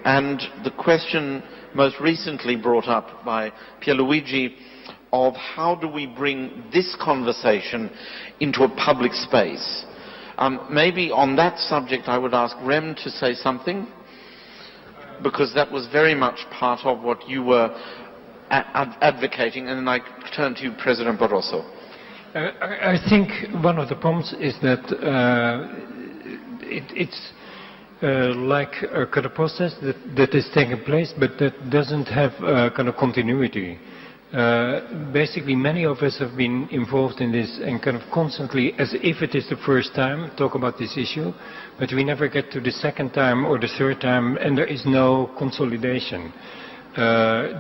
And the question most recently brought up by Pierluigi of how do we bring this conversation into a public space. Maybe on that subject I would ask Rem to say something, because that was very much part of what you were advocating, and then I turn to you, President Barroso. I think one of the problems is that it's like a kind of process that is taking place, but that doesn't have kind of continuity. Basically, many of us have been involved in this and kind of constantly, as if it is the first time, talk about this issue, but we never get to the second time or the third time, and there is no consolidation.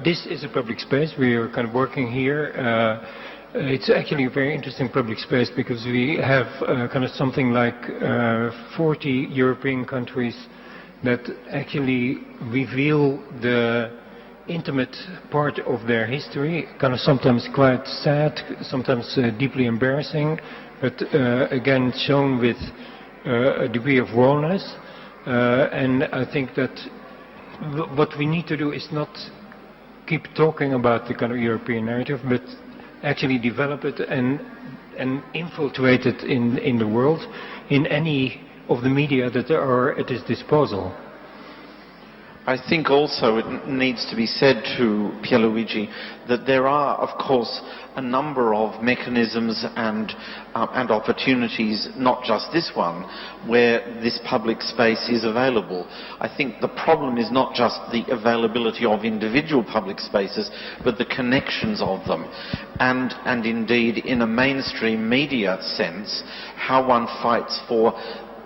This is a public space. We are kind of working here. It's actually a very interesting public space because we have kind of something like 40 European countries that actually reveal the intimate part of their history, kind of sometimes quite sad, sometimes deeply embarrassing, but again shown with a degree of rawness. And I think that what we need to do is not keep talking about the kind of European narrative, but actually develop it and infiltrate it in the world, in any of the media that are at its disposal. I think also it needs to be said to Pierluigi that there are, of course, a number of mechanisms and opportunities, not just this one, where this public space is available. I think the problem is not just the availability of individual public spaces, but the connections of them. And indeed, in a mainstream media sense, how one fights for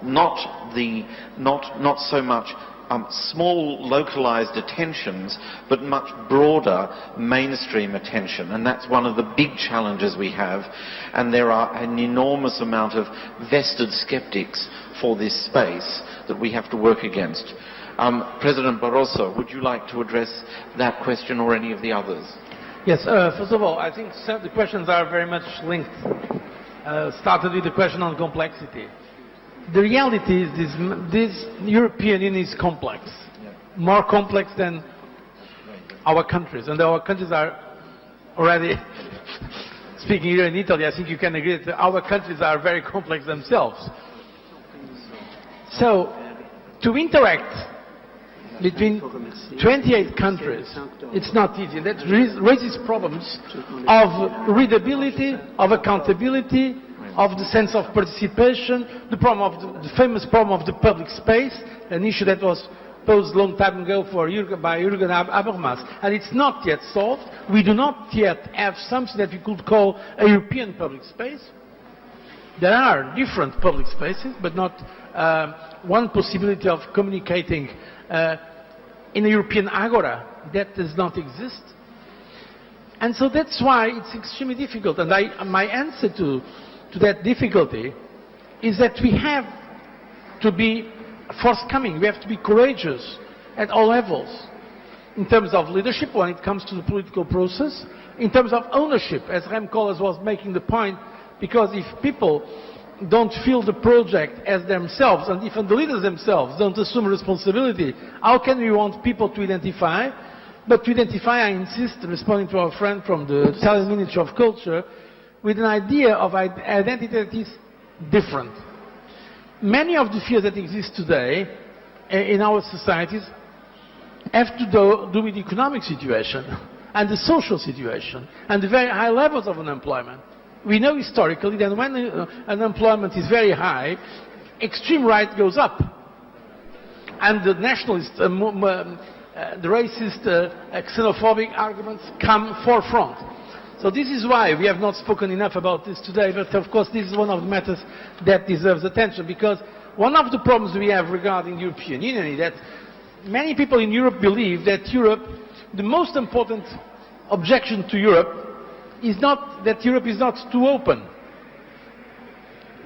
not so much small localized attentions, but much broader mainstream attention. And that's one of the big challenges we have. And there are an enormous amount of vested skeptics for this space that we have to work against. President Barroso, would you like to address that question or any of the others? Yes, first of all, I think the questions are very much linked. Started with the question on complexity. The reality is this European Union is complex, more complex than our countries. And our countries are already, speaking here in Italy, I think you can agree that our countries are very complex themselves. So, to interact between 28 countries, it's not easy. That raises problems of readability, of accountability, of the sense of participation, the famous problem of the public space, an issue that was posed a long time ago by Jürgen Habermas, and it's not yet solved. We do not yet have something that we could call a European public space. There are different public spaces, but not one possibility of communicating in a European agora. That does not exist. And so that's why it's extremely difficult. And my answer to that difficulty is that we have to be forthcoming. We have to be courageous at all levels. In terms of leadership, when it comes to the political process. In terms of ownership, as Rem Koolhaas was making the point, because if people don't feel the project as themselves, and even the leaders themselves don't assume responsibility, how can we want people to identify? But to identify, I insist, responding to our friend from the Italian Ministry of Culture, with an idea of identity that is different. Many of the fears that exist today in our societies have to do with the economic situation and the social situation and the very high levels of unemployment. We know historically that when unemployment is very high, extreme right goes up. And the nationalist, the racist, xenophobic arguments come forefront. So this is why we have not spoken enough about this today, but of course this is one of the matters that deserves attention, because one of the problems we have regarding the European Union is that many people in Europe believe that Europe, the most important objection to Europe is not that Europe is not too open.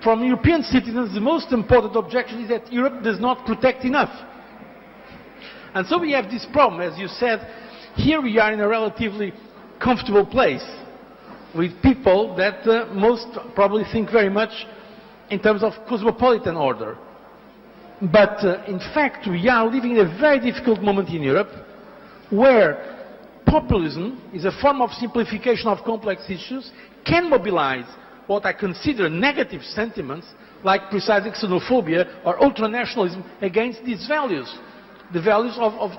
From European citizens, the most important objection is that Europe does not protect enough. And so we have this problem, as you said, here we are in a relatively comfortable place with people that most probably think very much in terms of cosmopolitan order. But in fact, we are living in a very difficult moment in Europe where populism is a form of simplification of complex issues, can mobilize what I consider negative sentiments like precisely xenophobia or ultranationalism against these values, the values of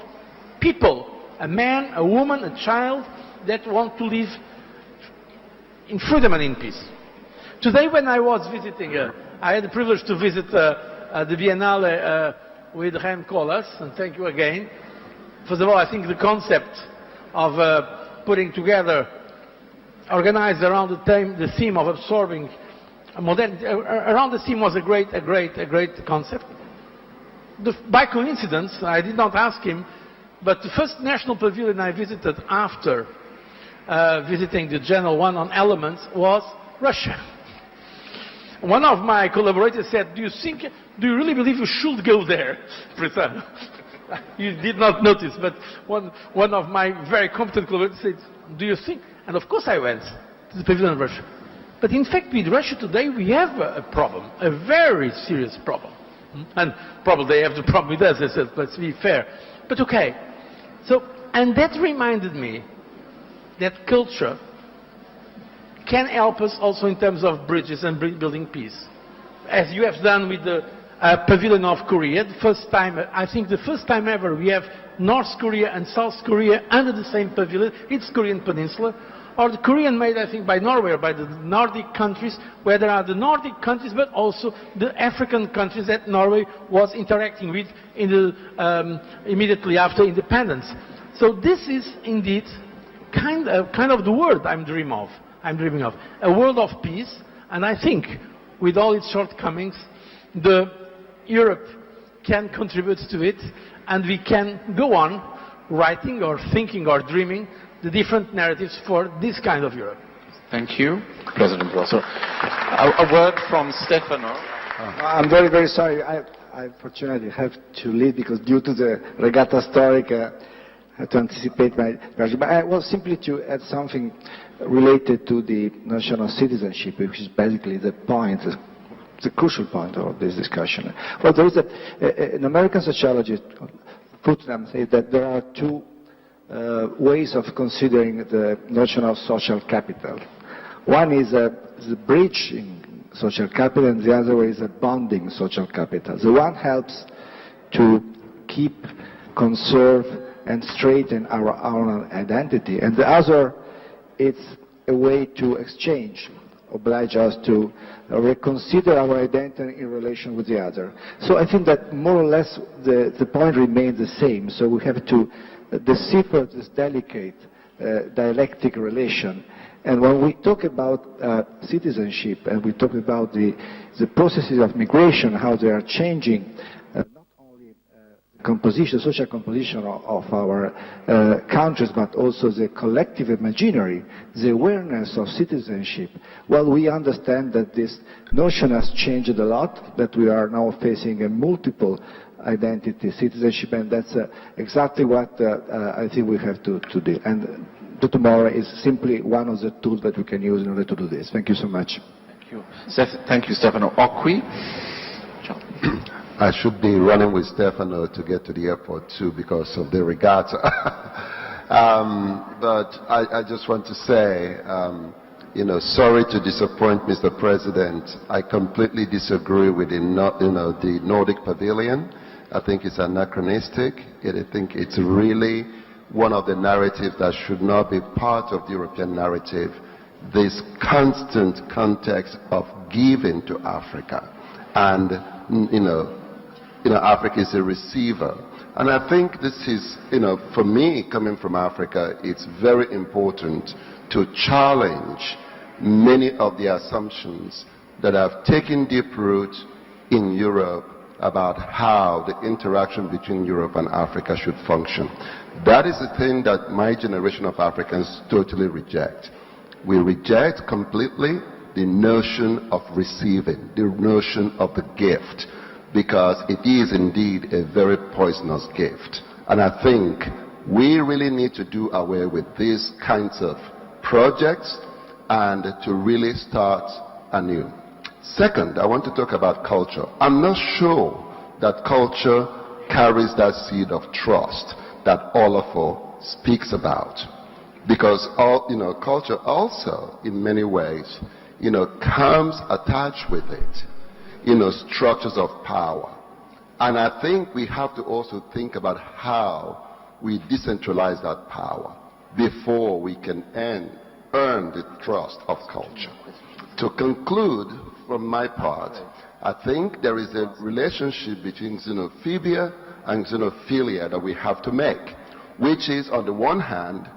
people, a man, a woman, a child that want to live in freedom and in peace. Today when I was visiting, I had the privilege to visit the Biennale with Rem Koolhaas, and thank you again. First of all, I think the concept of putting together, organized around the theme of absorbing modernity, around the theme was a great concept. By coincidence, I did not ask him, but the first national pavilion I visited after visiting the general one on elements was Russia. One of my collaborators said, do you really believe you should go there? You did not notice, but one of my very competent collaborators said, do you think? And of course I went to the pavilion of Russia. But in fact, with Russia today, we have a problem, a very serious problem. And probably they have the problem with us, I said, let's be fair. But okay. So, and that reminded me that culture can help us also in terms of bridges and building peace. As you have done with the pavilion of Korea, the first time, I think the first time ever we have North Korea and South Korea under the same pavilion, it's Korean Peninsula, or the Korean made, I think, by Norway or by the Nordic countries, where there are the Nordic countries, but also the African countries that Norway was interacting with in the, immediately after independence. So this is indeed kind of the world I'm dreaming of, a world of peace, and I think, with all its shortcomings, Europe can contribute to it, and we can go on writing or thinking or dreaming the different narratives for this kind of Europe. Thank you, President Barroso. A word from Stefano. I'm very, very sorry. I unfortunately have to leave because due to the regatta storica, I have to anticipate my question. But I was simply to add something related to the notion of citizenship, which is basically the point, the crucial point of this discussion. Well, there is an American sociologist, Putnam, says that there are two ways of considering the notion of social capital. One is the bridging social capital, and the other way is a bonding social capital. The one helps to keep, conserve, and straighten our own identity, and the other, it's a way to exchange, oblige us to reconsider our identity in relation with the other. So I think that more or less the point remains the same. So we have to decipher this delicate dialectic relation. And when we talk about citizenship and we talk about the processes of migration, how they are changing not only composition, social composition of our countries, but also the collective imaginary, the awareness of citizenship, well, we understand that this notion has changed a lot, that we are now facing a multiple identity, citizenship, and that's exactly what I think we have to do. And theTomorrow is simply one of the tools that we can use in order to do this. Thank you so much. Thank you. Thank you, Stefano. Ocqui? I should be running with Stefano to get to the airport too because of the regatta. But I just want to say, sorry to disappoint Mr. President. I completely disagree with the Nordic Pavilion. I think it's anachronistic. I think it's really one of the narratives that should not be part of the European narrative, this constant context of giving to Africa. And, Africa is a receiver. And I think this is, for me, coming from Africa, it's very important to challenge many of the assumptions that have taken deep root in Europe about how the interaction between Europe and Africa should function. That is the thing that my generation of Africans totally reject. We reject completely the notion of receiving, the notion of the gift, because it is indeed a very poisonous gift. And I think we really need to do away with these kinds of projects and to really start anew. Second, I want to talk about culture. I'm not sure that culture carries that seed of trust that Olafur speaks about. Because culture also, in many ways, comes attached with it, structures of power. And I think we have to also think about how we decentralize that power before we can earn the trust of culture. To conclude, from my part, I think there is a relationship between xenophobia and xenophilia that we have to make, which is, on the one hand,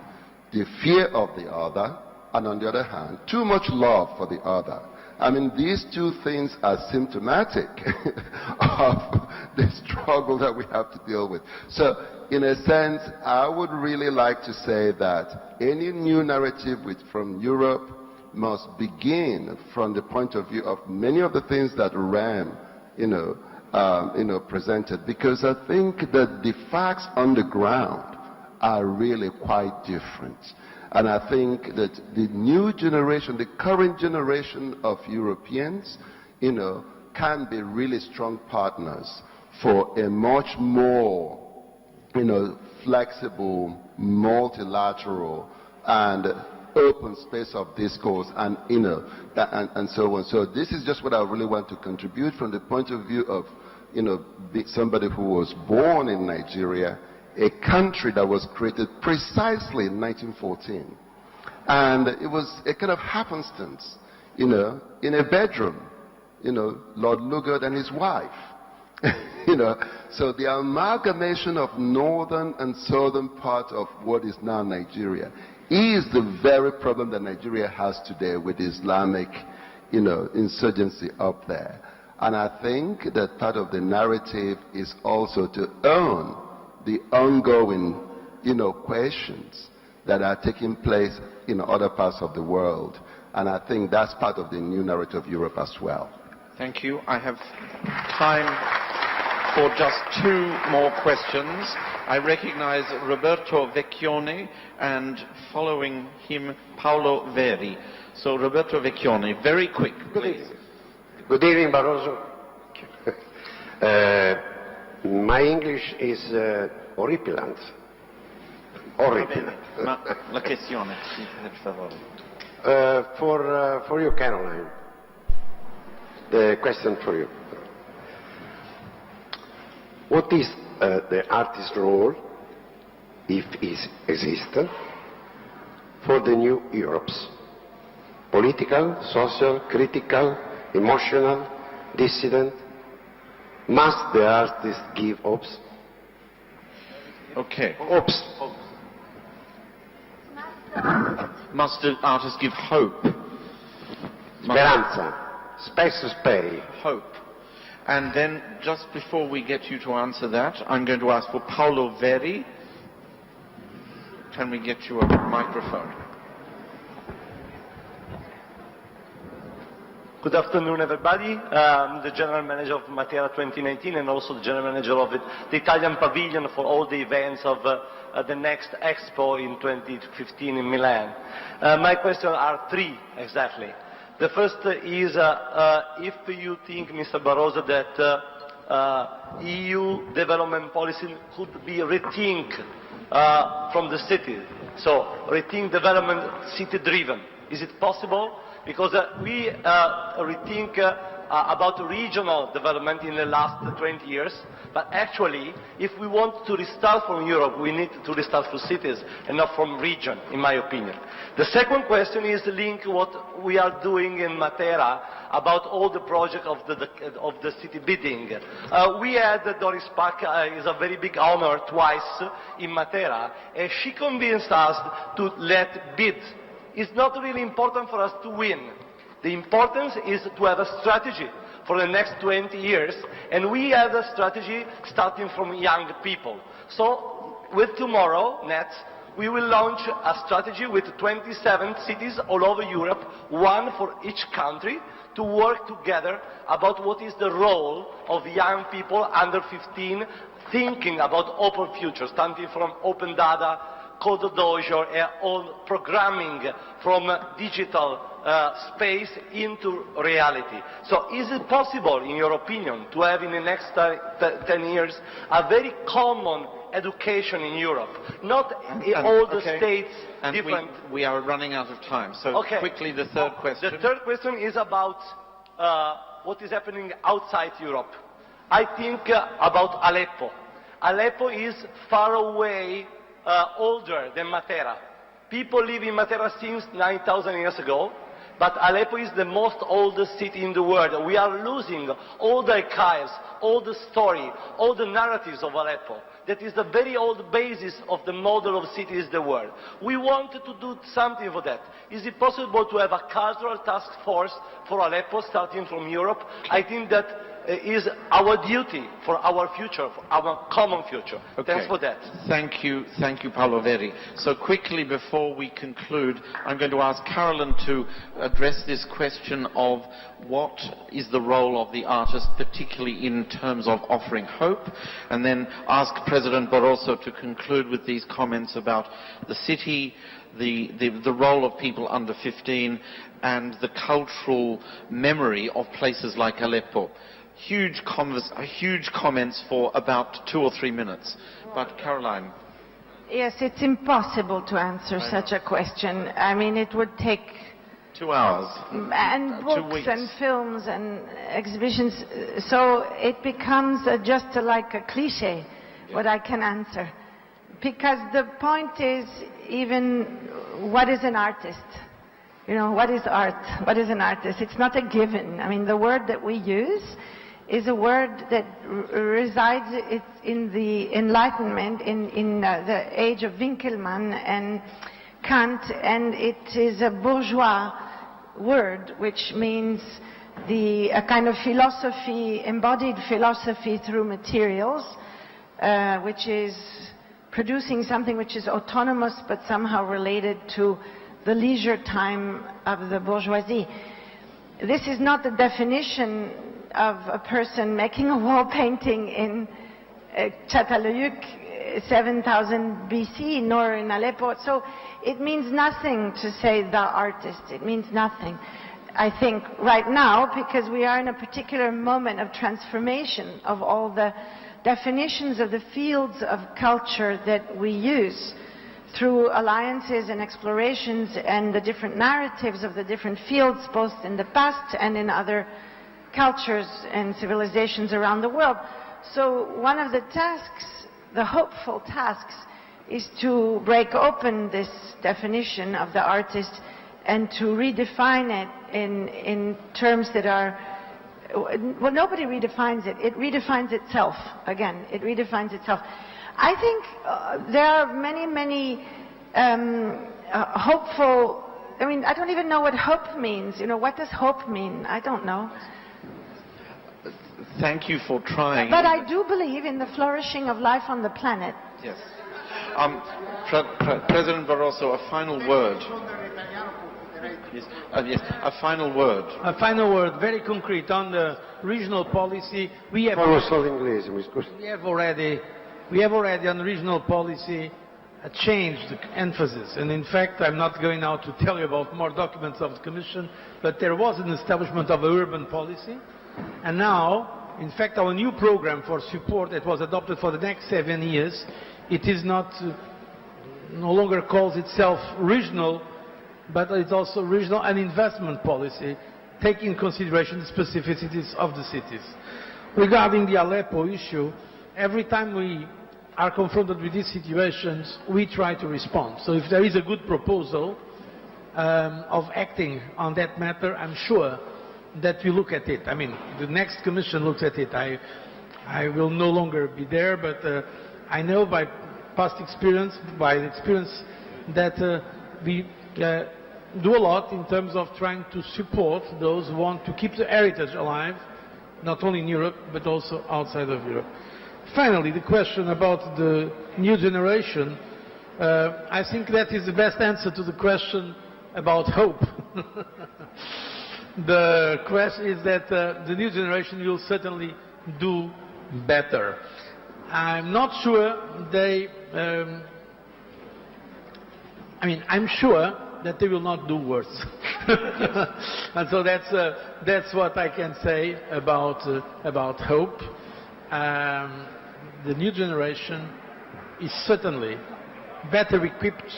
the fear of the other, and on the other hand, too much love for the other. I mean, these two things are symptomatic of the struggle that we have to deal with. So, in a sense, I would really like to say that any new narrative from Europe must begin from the point of view of many of the things that Ram, presented, because I think that the facts on the ground are really quite different. And I think that the new generation, the current generation of Europeans, can be really strong partners for a much more, flexible, multilateral, and open space of discourse, and and so on. So this is just what I really want to contribute from the point of view of somebody who was born in Nigeria, a country that was created precisely in 1914, and it was a kind of happenstance, in a bedroom, Lord Lugard and his wife. So the amalgamation of northern and southern part of what is now Nigeria is the very problem that Nigeria has today with Islamic, insurgency up there. And I think that part of the narrative is also to own the ongoing, questions that are taking place in other parts of the world. And I think that's part of the new narrative of Europe as well. Thank you. I have time for just two more questions. I recognize Roberto Vecchione and following him Paolo Verri. So Roberto Vecchione, very quick, please. Good evening, Barroso. My English is horripilant. Horripilant. Ma la questione, per favore. For you, Caroline, the question for you. What is the artist's role, if it exists, for the new Europes? Political, social, critical, emotional, dissident? Must the artist give hopes? Okay. Hopes. Must the artist give hope? Speranza. Spesso speri. Hope. And then, just before we get you to answer that, I'm going to ask for Paolo Verri. Can we get you a microphone? Good afternoon, everybody. I'm the General Manager of Matera 2019 and also the General Manager of the Italian Pavilion for all the events of the next Expo in 2015 in Milan. My questions are three, exactly. The first is if you think, Mr. Barroso, that EU development policy could be rethink from the city. So, rethink development city-driven. Is it possible? Because we rethink about regional development in the last 20 years, but actually, if we want to restart from Europe, we need to restart from cities and not from region, in my opinion. The second question is linked to what we are doing in Matera about all the project of the city bidding. We had Doris Pack, is a very big honor twice in Matera, and she convinced us to let bid. It's not really important for us to win. The importance is to have a strategy for the next 20 years, and we have a strategy starting from young people. So with Tomorrow Net, we will launch a strategy with 27 cities all over Europe, one for each country, to work together about what is the role of young people under 15 thinking about open future, starting from open data, code dojo, and all programming from digital space into reality. So is it possible, in your opinion, to have in the next 10 years a very common education in Europe? Not in all the states and different. We are running out of time, so quickly the third question. The third question is about what is happening outside Europe. I think about Aleppo. Aleppo is far away, older than Matera. People live in Matera since 9,000 years ago, but Aleppo is the most oldest city in the world. We are losing all the archives, all the story, all the narratives of Aleppo. That is the very old basis of the model of cities in the world. We wanted to do something for that. Is it possible to have a cultural task force for Aleppo starting from Europe? I think that is our duty for our future, for our common future. Thanks for that. Thank you, Paolo Verri. So quickly before we conclude, I'm going to ask Carolyn to address this question of what is the role of the artist, particularly in terms of offering hope, and then ask President Barroso to conclude with these comments about the city, the role of people under 15, and the cultural memory of places like Aleppo. Huge comments for about 2 or 3 minutes. But Caroline. Yes, it's impossible to answer such a question. I mean, it would take 2 hours. And 2 books weeks. and films and exhibitions. So it becomes just like a cliche, what I can answer. Because the point is, even what is an artist? You know, what is art? What is an artist? It's not a given. I mean, the word that we use is a word that resides in the Enlightenment, in the age of Winkelmann and Kant, and it is a bourgeois word, which means a kind of philosophy, embodied philosophy through materials, which is producing something which is autonomous but somehow related to the leisure time of the bourgeoisie. This is not the definition of a person making a wall painting in Çatalhöyük 7000 BC, nor in Aleppo. So it means nothing to say the artist. It means nothing. I think right now, because we are in a particular moment of transformation of all the definitions of the fields of culture that we use through alliances and explorations and the different narratives of the different fields, both in the past and in other cultures and civilizations around the world. So one of the tasks, the hopeful tasks, is to break open this definition of the artist and to redefine it in terms that are, well, nobody redefines it. It redefines itself. Again, it redefines itself. I think there are many hopeful, I mean, I don't even know what hope means. You know, what does hope mean? I don't know. Thank you for trying. But I do believe in the flourishing of life on the planet. Yes. President Barroso, a final word. Yes, a final word. A final word, very concrete, on the regional policy. We have already on regional policy changed the emphasis. And in fact, I'm not going now to tell you about more documents of the Commission, but there was an establishment of an urban policy. And now, in fact, our new program for support that was adopted for the next 7 years, it is not, no longer calls itself regional, but it's also regional and investment policy. take in consideration the specificities of the cities. Regarding the Aleppo issue, every time we are confronted with these situations, we try to respond. So if there is a good proposal of acting on that matter, I'm sure that we look at it. I mean, the next Commission looks at it. I will no longer be there, but I know by past experience, that we do a lot in terms of trying to support those who want to keep the heritage alive, not only in Europe, but also outside of Europe. Finally, the question about the new generation, I think that is the best answer to the question about hope. The question is that the new generation will certainly do better. I'm not sure I'm sure that they will not do worse. And so that's what I can say about hope. The new generation is certainly better equipped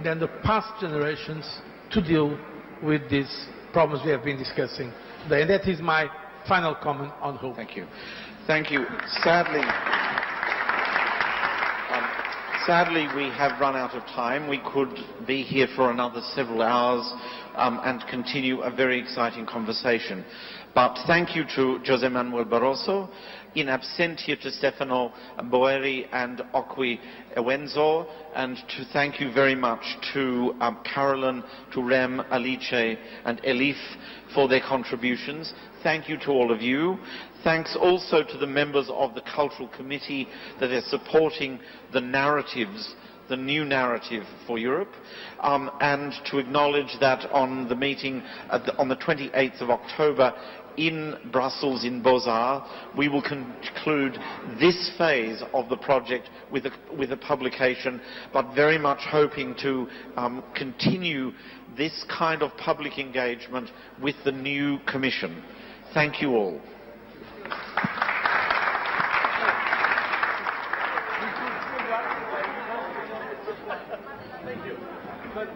than the past generations to deal with these problems we have been discussing today. And that is my final comment on hope. Thank you. Thank you. Sadly, we have run out of time. We could be here for another several hours and continue a very exciting conversation. But thank you to José Manuel Barroso, in absentia to Stefano Boeri and Okwi Ewenzo, and to thank you very much to Carolyn, to Rem, Alice and Elif for their contributions. Thank you to all of you. Thanks also to the members of the Cultural Committee that are supporting the narratives, the new narrative for Europe, and to acknowledge that on the meeting on the 28th of October in Brussels in Beaux-Arts, we will conclude this phase of the project with a publication, but very much hoping to continue this kind of public engagement with the new Commission. Thank you all. Thank you. But,